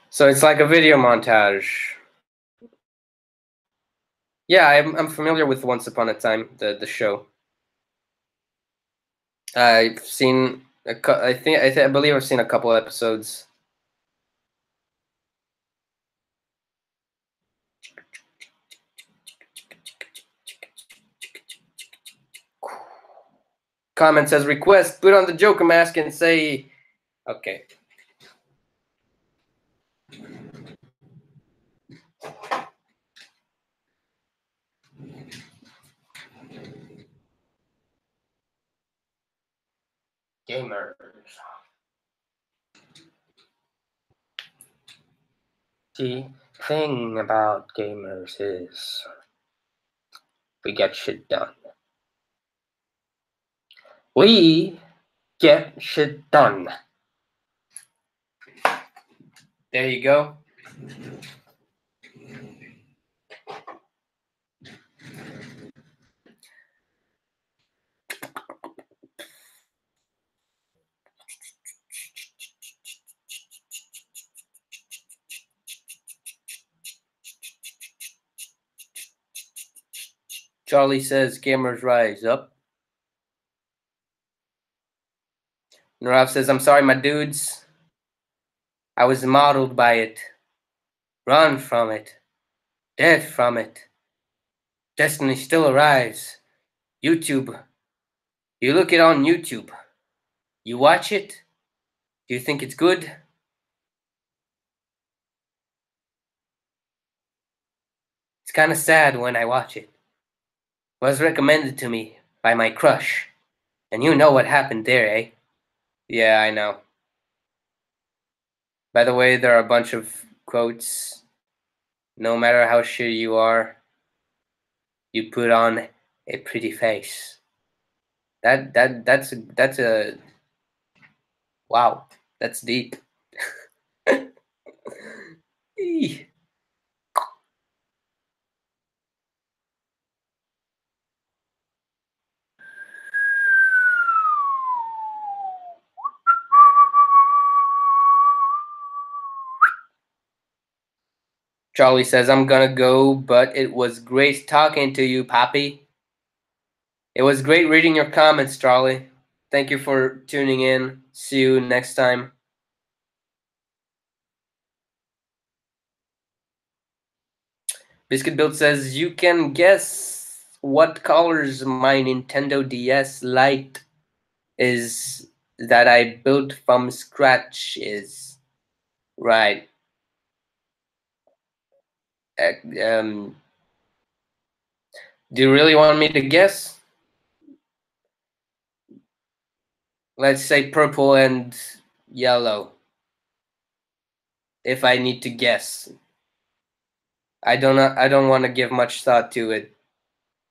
So it's like a video montage. Yeah, I'm familiar with Once Upon a Time, the show. I've seen I believe I've seen a couple episodes. Comment says, request, put on the Joker mask and say, okay. Gamers. The thing about gamers is we get shit done. We get shit done. There you go. Charlie says, gamers rise up. Narav says, I'm sorry, my dudes. I was modeled by it. Run from it. Dead from it. Destiny still arrives. YouTube You look it on YouTube. You watch it. Do you think it's good? It's kind of sad when I watch it. It was recommended to me by my crush. And you know what happened there, eh? Yeah, I know. By the way, there are a bunch of quotes. No matter how shitty you are, you put on a pretty face. That's a wow. That's deep. Eeh. Charlie says, I'm gonna go, but it was great talking to you, Poppy. It was great reading your comments, Charlie. Thank you for tuning in. See you next time. Biscuit Build says, you can guess what colors my Nintendo DS Lite is that I built from scratch is. Right. Do you really want me to guess? Let's say purple and yellow. If I need to guess. I don't want to give much thought to it,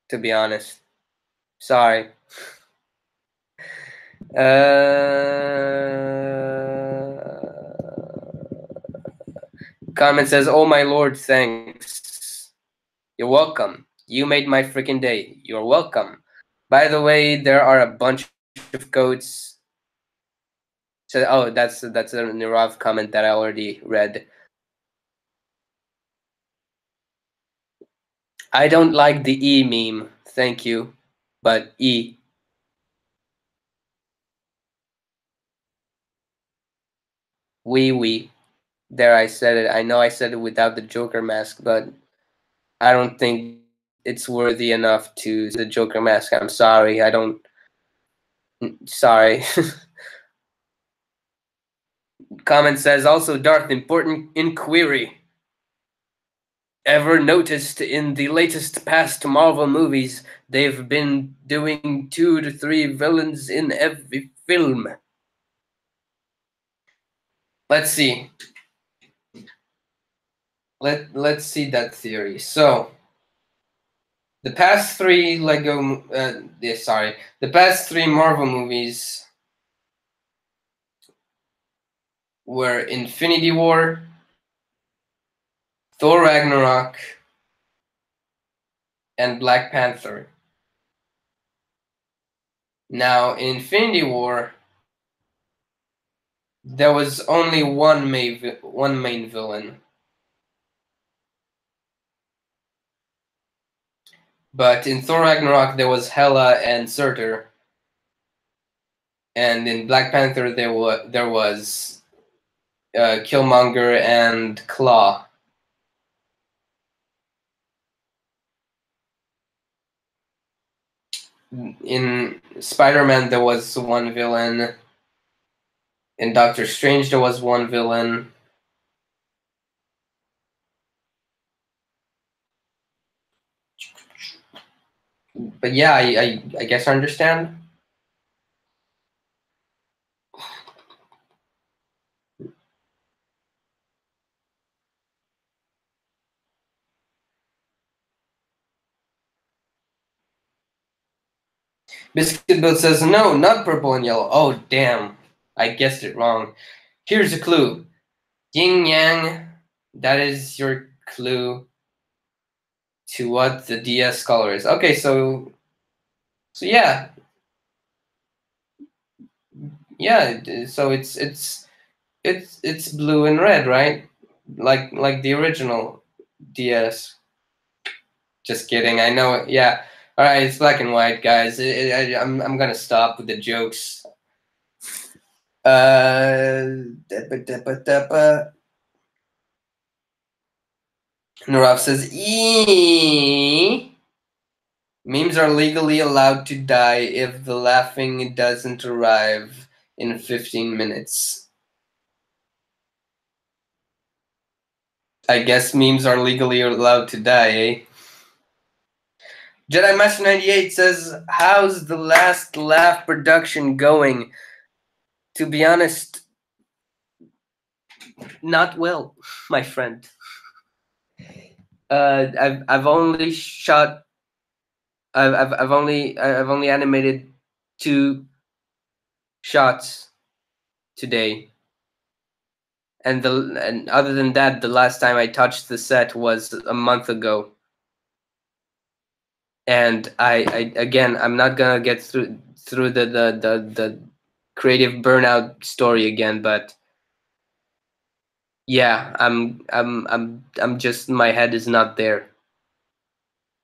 to be honest. Sorry. Comment says, oh my lord, thanks. You're welcome. You made my freaking day. You're welcome. By the way, there are a bunch of codes. So, oh, that's a Nirav comment that I already read. I don't like the E meme. Thank you. But E. Wee. There, I said it. I know I said it without the Joker mask, but I don't think it's worthy enough to the Joker mask. I'm sorry. I don't. Sorry. Comment says also, Darth, important inquiry. Ever noticed in the latest past Marvel movies, they've been doing 2 to 3 villains in every film? Let's see. Let's see that theory. So, the past 3 the past 3 Marvel movies were Infinity War, Thor Ragnarok, and Black Panther. Now, in Infinity War, there was only one main villain. But in Thor Ragnarok, there was Hela and Surtur. And in Black Panther, there was Killmonger and Claw. In Spider-Man, there was one villain. In Doctor Strange, there was one villain. But yeah, I guess I understand. Biscuit Bill says, no, not purple and yellow. Oh, damn. I guessed it wrong. Here's a clue. Yin Yang, that is your clue to what the DS color is. Okay, so yeah. Yeah, so it's blue and red, right? Like the original DS. Just kidding. I know it. Yeah. All right, it's black and white, guys. I'm gonna stop with the jokes. Narav says, Memes are legally allowed to die if the laughing doesn't arrive in 15 minutes. I guess memes are legally allowed to die, eh? Jedi Master 98 says, how's the last laugh production going? To be honest, not well, my friend. I've only shot. I've only animated 2 shots today, and other than that, the last time I touched the set was a month ago. And I again, I'm not gonna get through the creative burnout story again, but yeah, I'm just, my head is not there.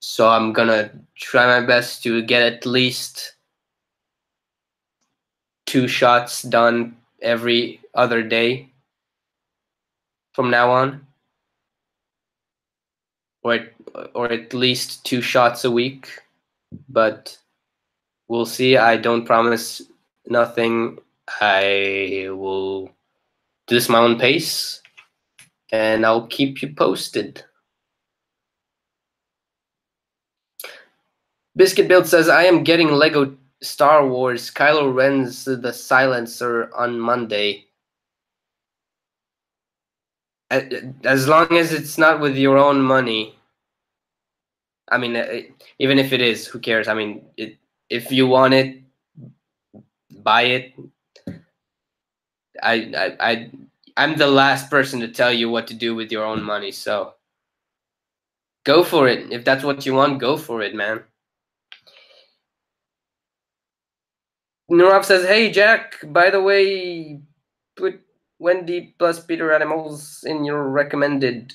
So I'm gonna try my best to get at least 2 shots done every other day from now on, or at least 2 shots a week. But we'll see. I don't promise nothing. I will do this my own pace, and I'll keep you posted. Biscuit Build says, I am getting Lego Star Wars Kylo Ren's The Silencer on Monday. As long as it's not with your own money. I mean, even if it is, who cares? I mean, if you want it, buy it. I'm the last person to tell you what to do with your own money, so go for it. If that's what you want, go for it, man. Nurav says, hey, Jack, by the way, put Wendy plus Peter Animals in your recommended.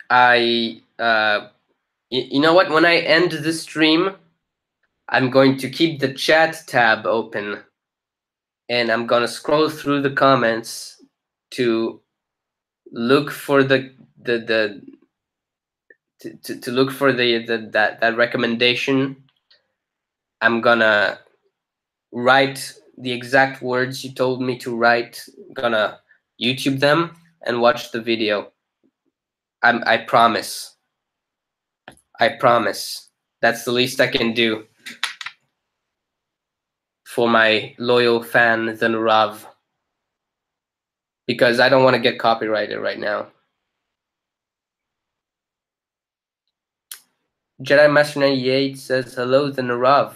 You know what? When I end the stream, I'm going to keep the chat tab open, and I'm gonna scroll through the comments to look for to look for that recommendation. I'm gonna write the exact words you told me to write. I'm gonna YouTube them and watch the video. I promise. I promise. That's the least I can do for my loyal fan, the Nurav. Because I don't want to get copyrighted right now. Jedi Master 98 says, hello, the Nurav.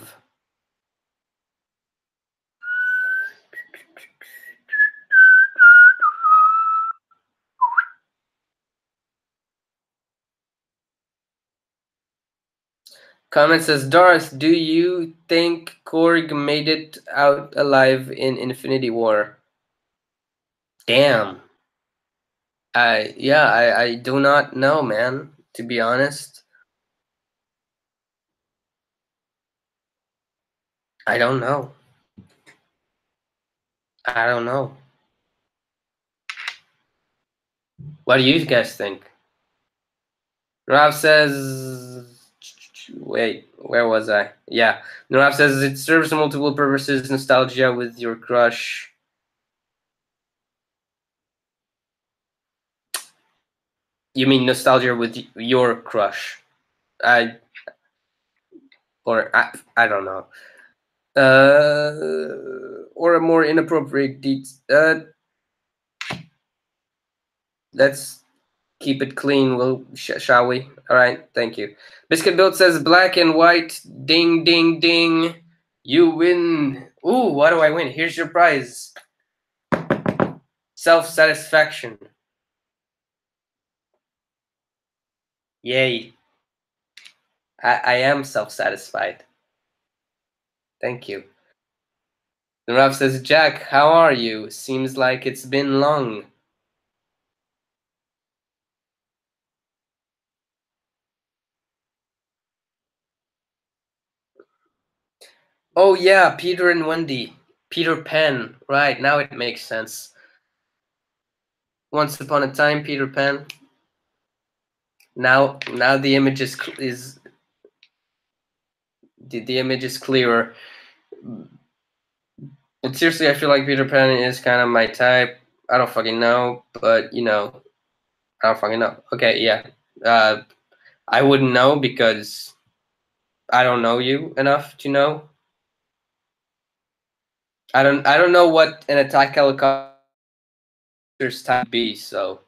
Comment says, Darth, do you think Korg made it out alive in Infinity War? Damn. I do not know, man, to be honest. I don't know. I don't know. What do you guys think? Nurav says, wait, where was I? Yeah, Nurav says it serves multiple purposes. Nostalgia with your crush. You mean nostalgia with your crush? I don't know. Or a more inappropriate let's keep it clean, shall we? All right, thank you. Biscuit Build says black and white. Ding, ding, ding. You win. Ooh, what do I win? Here's your prize. Self-satisfaction. Yay. I am self-satisfied. Thank you. The Rav says, Jack, how are you? Seems like it's been long. Oh yeah, Peter and Wendy. Peter Pan. Right, now it makes sense. Once Upon a Time, Peter Pan. Now the image is the image is clearer. But seriously, I feel like Peter Pan is kind of my type. I don't fucking know, but you know, I don't fucking know. Okay, yeah. I wouldn't know because I don't know you enough to know. I don't know what an attack helicopter's type be, so.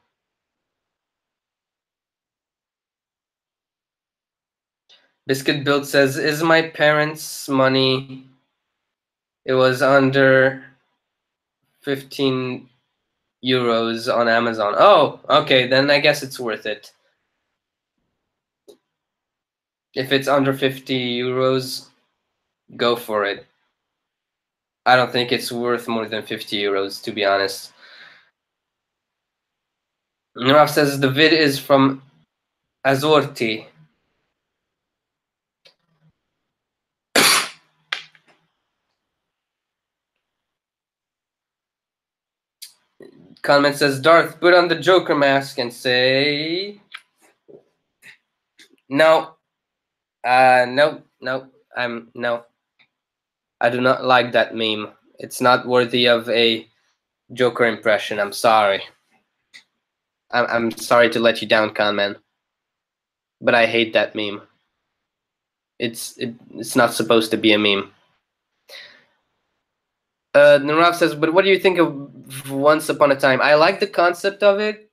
Biscuit Build says, is my parents' money? It was under 15 euros on Amazon. Oh, okay, then I guess it's worth it. If it's under 50 euros, go for it. I don't think it's worth more than 50 euros, to be honest. Nuraf says the vid is from Azorti. Comment says, Darth, put on the Joker mask and say... No. No. No. I do not like that meme. It's not worthy of a Joker impression. I'm sorry. I'm sorry to let you down, Conman. But I hate that meme. It's not supposed to be a meme. Narav says, but what do you think of Once Upon a Time? I like the concept of it.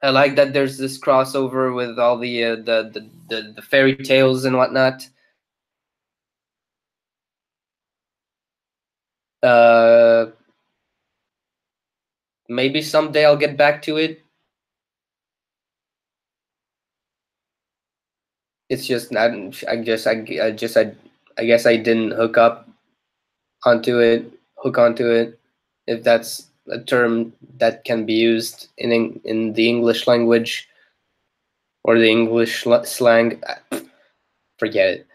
I like that there's this crossover with all the fairy tales and whatnot. Maybe someday I'll get back to it. It's just not. I guess I didn't hook onto it, if that's a term that can be used in the English language or the English slang. Forget it.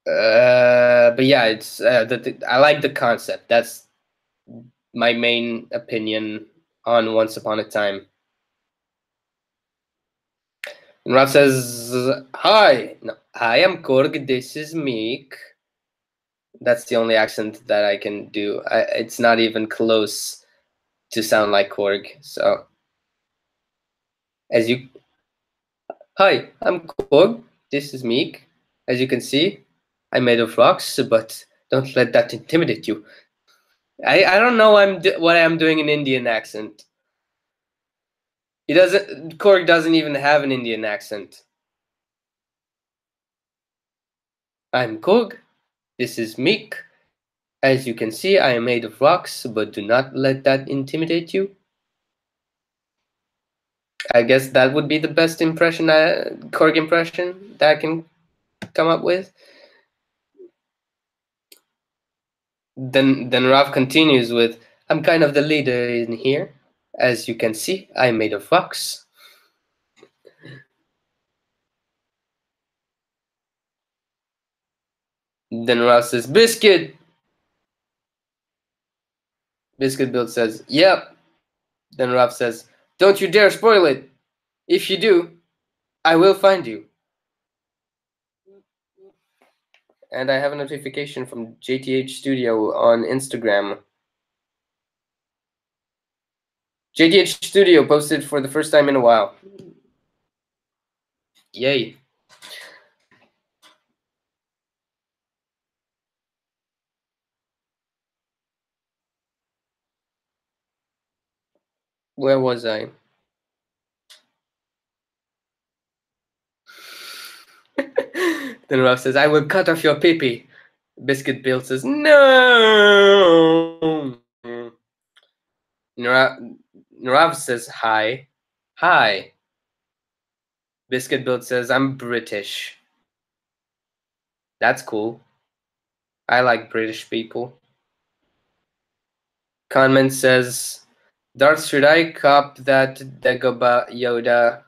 But yeah, it's I like the concept. That's my main opinion on Once Upon a Time. And Rob says, "Hi, no, I am Korg. This is Meek." That's the only accent that I can do. It's not even close to sound like Korg. So, hi, I'm Korg. This is Meek. As you can see, I'm made of rocks, but don't let that intimidate you. I don't know what I'm doing in Indian accent. Korg doesn't even have an Indian accent. I'm Korg. This is Meek. As you can see, I am made of rocks, but do not let that intimidate you. I guess that would be the best impression, Korg impression that I can come up with. Then Rav continues with, I'm kind of the leader in here. As you can see, I'm made of rocks. Then Rav says, Biscuit! Biscuit Build says, yep. Then Rav says, don't you dare spoil it. If you do, I will find you. And I have a notification from JTH Studio on Instagram. JTH Studio posted for the first time in a while. Yay. Where was I? Then Rav says, I will cut off your pee-pee. Biscuit Bill says, no. Narav says, hi. Hi. Biscuit Build says, I'm British. That's cool. I like British people. Conman says, Darth, should I cop that Dagobah Yoda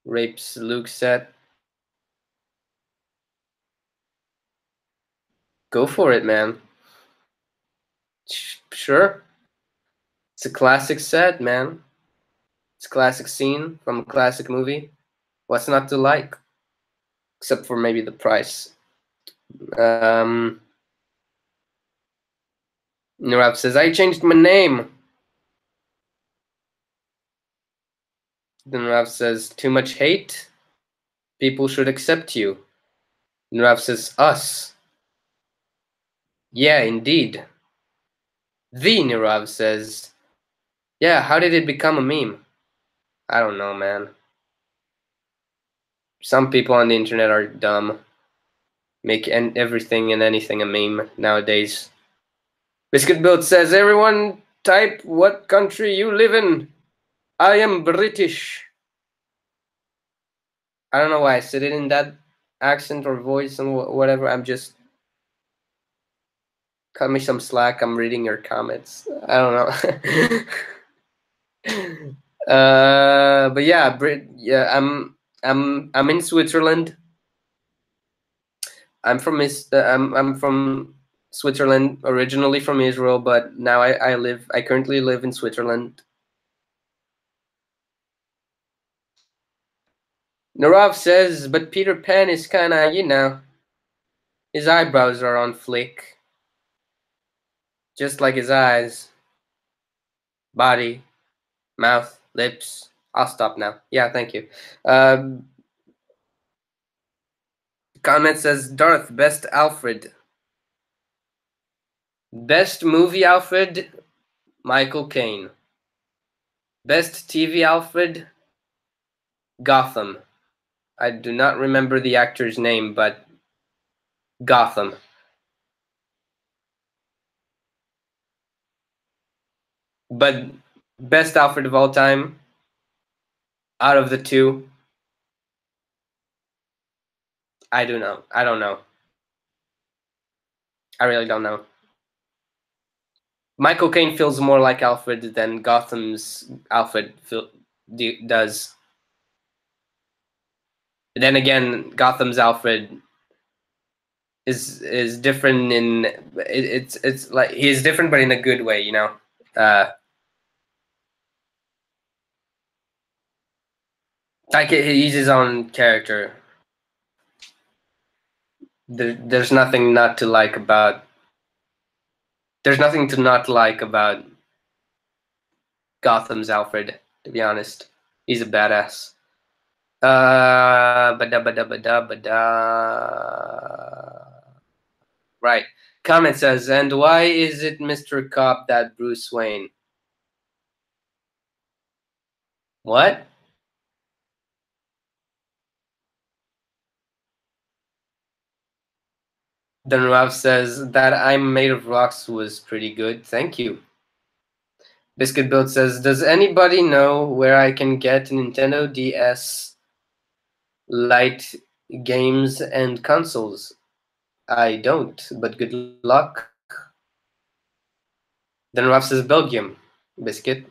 rapes Luke set? Go for it, man. Sure. It's a classic set, man. It's a classic scene from a classic movie. What's not to like? Except for maybe the price. Nurav says, I changed my name. Then Nurav says, too much hate? People should accept you. Nurav says, us. Yeah, indeed. The Nirav says, yeah, how did it become a meme? I don't know, man. Some people on the internet are dumb. Make everything and anything a meme nowadays. Biscuit Build says, everyone type what country you live in. I am British. I don't know why I said it in that accent or voice and whatever. I'm just... Cut me some slack. I'm reading your comments. I don't know. But yeah, I'm in Switzerland. I'm from Switzerland, originally from Israel, but now I currently live in Switzerland. Narav says, but Peter Pan is kinda, you know, his eyebrows are on flick. Just like his eyes. Body, mouth, lips. I'll stop now. Yeah, thank you. Comment says, Darth, best Alfred. Best movie Alfred, Michael Caine. Best TV Alfred, Gotham. I do not remember the actor's name, but Gotham. But best Alfred of all time, out of the two, I don't know. I don't know. I really don't know. Michael Caine feels more like Alfred than Gotham's Alfred does. Then again, Gotham's Alfred is different in it's like he's different, but in a good way, you know. Like he's his own character. There's nothing not to like about. There's nothing to not like about Gotham's Alfred. To be honest, he's a badass. Right. Comment says, and why is it Mr. Cop that Bruce Wayne? What? Then Ralph says that I'm Made of Rocks was pretty good. Thank you. Biscuit Build says, does anybody know where I can get Nintendo DS Lite games and consoles? I don't, but good luck. Then Ralph says Belgium. Biscuit.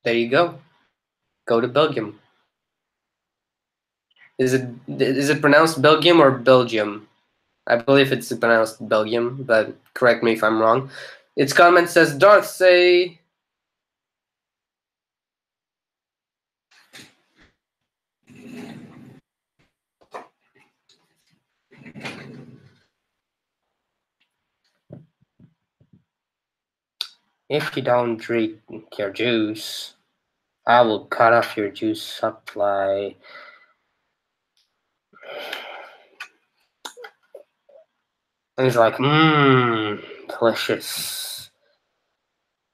There you go. Go to Belgium. Is it pronounced Belgium or Belgium? I believe it's pronounced Belgium, but correct me if I'm wrong. Its comment says, Darth, say... If you don't drink your juice, I will cut off your juice supply. And he's like, delicious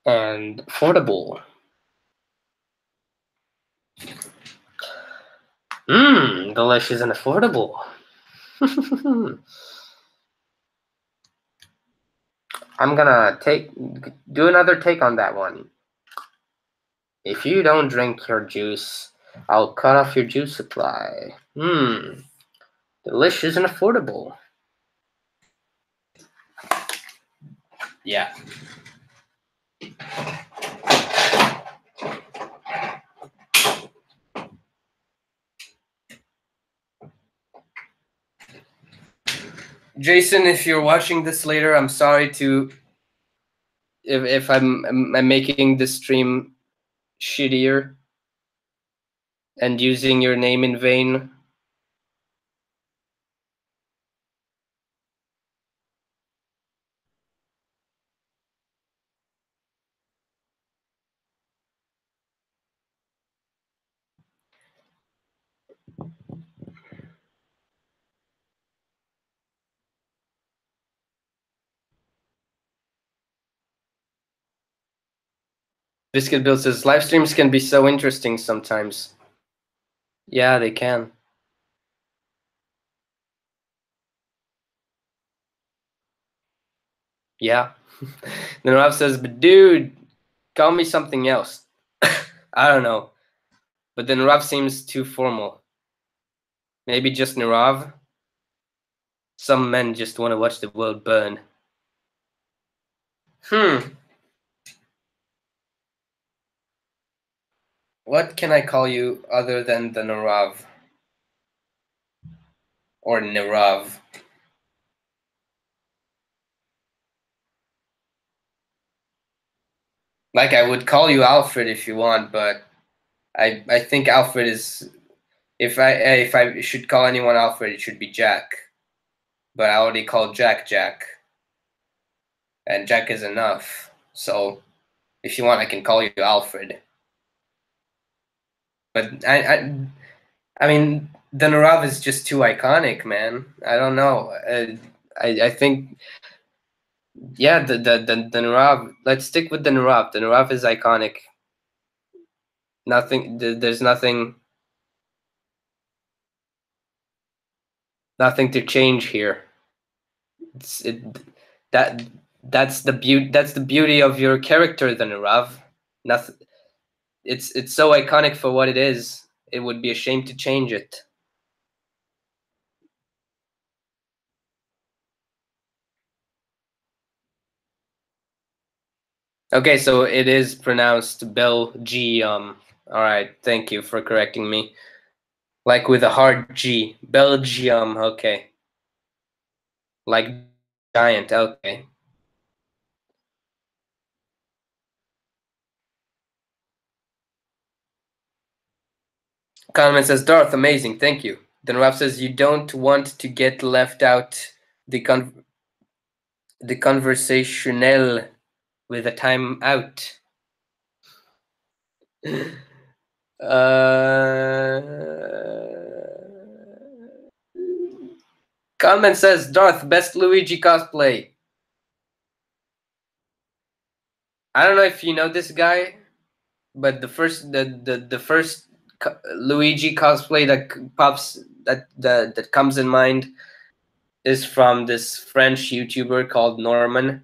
and affordable. Delicious and affordable. I'm gonna do another take on that one. If you don't drink your juice, I'll cut off your juice supply. Delicious and affordable. Yeah. Jason, if you're watching this later, I'm sorry to if I'm making the stream shittier and using your name in vain. Biscuit Bill says live streams can be so interesting sometimes. Yeah, they can. Yeah. Then Rob says, but dude, call me something else. I don't know. But then Nirav seems too formal. Maybe just Nirav? Some men just want to watch the world burn. What can I call you other than the Nirav? Or Nirav? Like, I would call you Alfred if you want, but I think Alfred is... If I should call anyone Alfred, it should be Jack. But I already called Jack Jack. And Jack is enough. So, if you want, I can call you Alfred. But I mean, the Nirav is just too iconic, man. I don't know. I think, yeah, the Nirav. Let's stick with the Nirav. The Nirav is iconic. There's nothing to change here. That's the beauty of your character, the Nirav. Nothing. It's so iconic for what it is. It would be a shame to change it. Okay, so it is pronounced Belgium. All right, thank you for correcting me. Like with a hard G. Belgium, okay. Like giant, okay. Kahneman says, Darth, amazing, thank you. Then Raf says, you don't want to get left out the conversational with a time out. Kahneman says, Darth, best Luigi cosplay. I don't know if you know this guy, but the first Luigi cosplay that comes in mind is from this French YouTuber called Norman.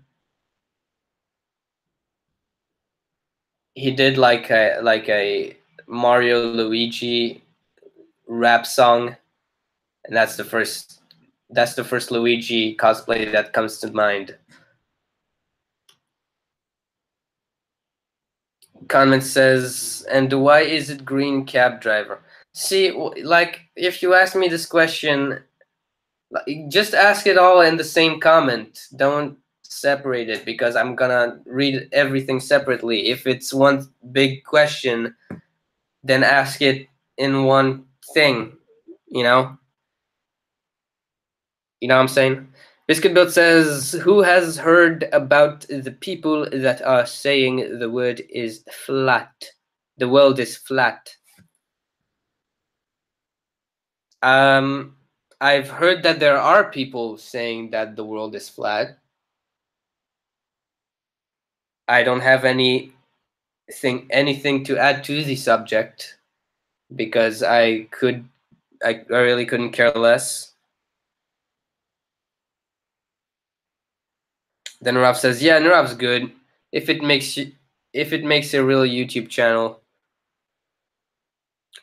He did like a Mario Luigi rap song, and that's the first Luigi cosplay that comes to mind. Comment says, and why is it green cab driver? See, like, if you ask me this question, just ask it all in the same comment. Don't separate it, because I'm gonna read everything separately. If it's one big question, then ask it in one thing, you know? You know what I'm saying? Biscuitbuilt says, who has heard about the people that are saying the word is flat? The world is flat. I've heard that there are people saying that the world is flat. I don't have anything to add to the subject, because I really couldn't care less. Then Nirav says, yeah, Nirav's good. If it makes a real YouTube channel,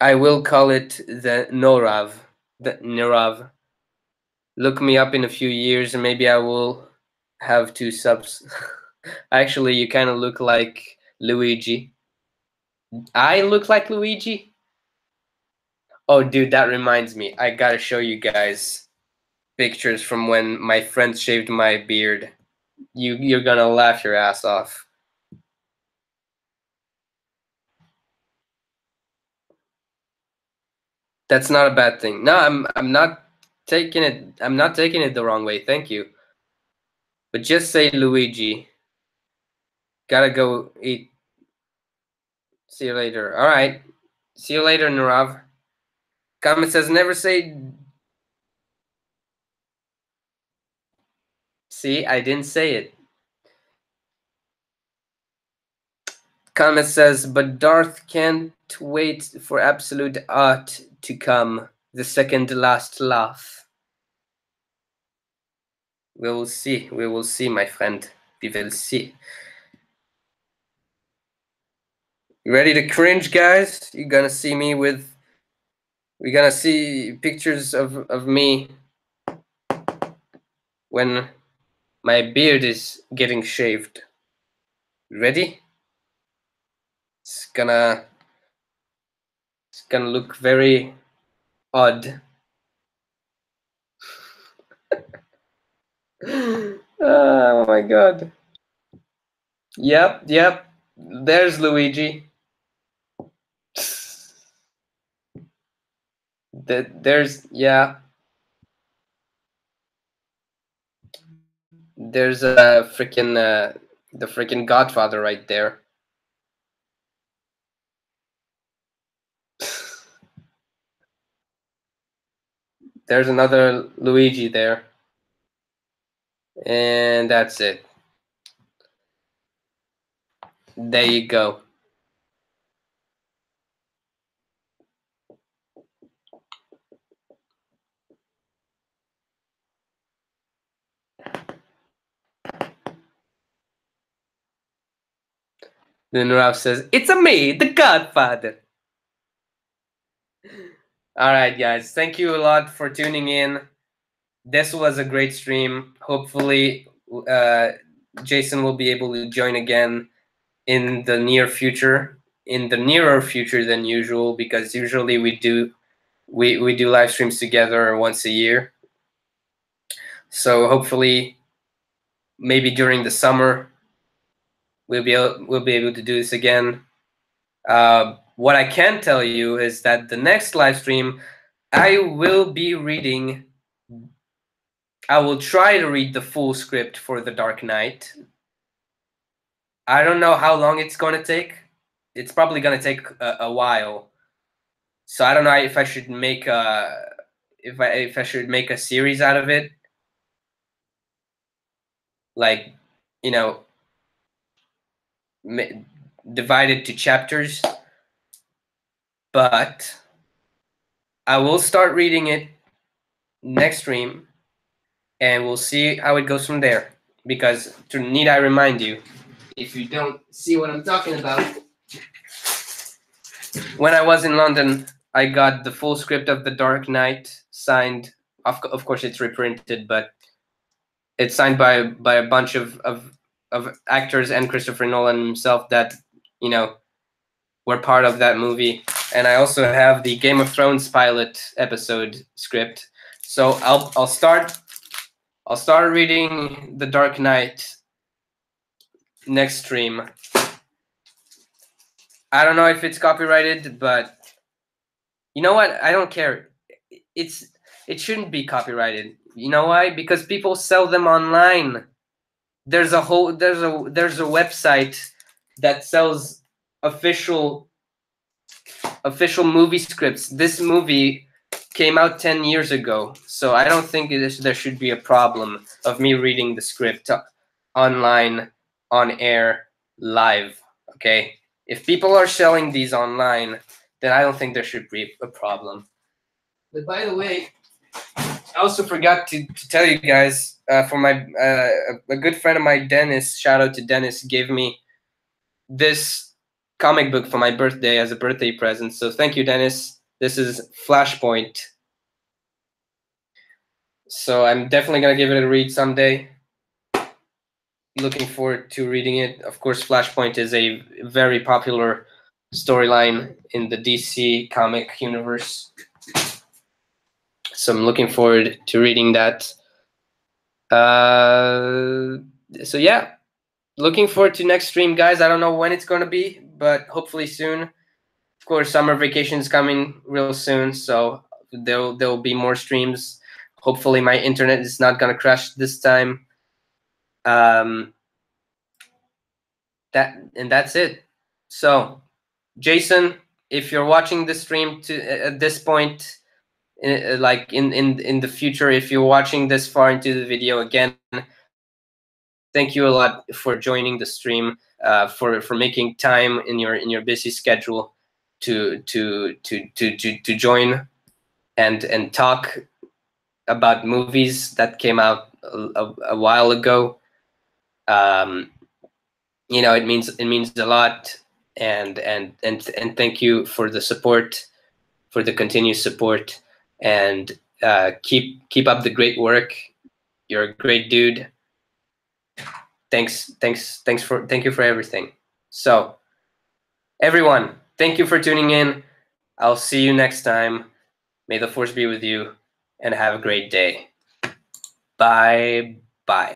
I will call it the Norav. The Nirav. Look me up in a few years and maybe I will have 2 subs. Actually, you kind of look like Luigi. I look like Luigi? Oh, dude, that reminds me. I gotta show you guys pictures from when my friend shaved my beard. You're gonna laugh your ass off. That's not a bad thing. No, I'm not taking it. I'm not taking it the wrong way. Thank you. But just say Luigi. Gotta go eat. See you later. All right. See you later, Narav. Comment says never say. See, I didn't say it. Comment says, but Darth can't wait for absolute art to come. The second last laugh. We will see. We will see, my friend. We will see. You ready to cringe, guys? You're gonna see me with. We're gonna see pictures of me when my beard is getting shaved. Ready? It's gonna look very odd. Oh my god. Yep. There's Luigi. There's There's a freaking the freaking Godfather right there. There's another Luigi there. And that's it. There you go. Then Ralph says, "It's a me, the Godfather." All right, guys. Thank you a lot for tuning in. This was a great stream. Hopefully, Jason will be able to join again in the near future, in the nearer future than usual, because usually we do live streams together once a year. So hopefully, maybe during the summer, we'll be able to do this again. What I can tell you is that the next live stream, I will be reading. I will try to read the full script for The Dark Knight. I don't know how long it's going to take. It's probably going to take a while. So I don't know if I should make if I should make a series out of it. Like, you know, divided to chapters. But I will start reading it next stream, and we'll see how it goes from there. Because need I remind you, if you don't see what I'm talking about, when I was in London, I got the full script of The Dark Knight signed. Of course, it's reprinted, but it's signed by a bunch of actors and Christopher Nolan himself that, you know, were part of that movie. And I also have the Game of Thrones pilot episode script. So I'll start reading The Dark Knight next stream. I don't know if it's copyrighted, but you know what? I don't care. It shouldn't be copyrighted. You know why? Because people sell them online. There's a website that sells official movie scripts. This movie came out 10 years ago, so I don't think there should be a problem of me reading the script online, on air, live. Okay, if people are selling these online, then I don't think there should be a problem. But by the way, I also forgot to tell you guys, for my a good friend of mine, Dennis, shout out to Dennis, gave me this comic book for my birthday as a birthday present. So thank you, Dennis. This is Flashpoint. So I'm definitely going to give it a read someday. Looking forward to reading it. Of course, Flashpoint is a very popular storyline in the DC comic universe. So I'm looking forward to reading that. So yeah, looking forward to next stream, guys. I don't know when it's gonna be, but hopefully soon. Of course, summer vacation is coming real soon, so there'll be more streams. Hopefully, my internet is not gonna crash this time. That's it. So, Jason, if you're watching the stream at this point, like in the future, if you're watching this far into the video, again, thank you a lot for joining the stream, for making time in your busy schedule to join and talk about movies that came out a while ago. You know, it means a lot, and thank you for the support, for the continued support, and keep up the great work. You're a great dude. Thank you for everything. So, everyone, thank you for tuning in. I'll see you next time. May the force be with you, and have a great day. Bye bye.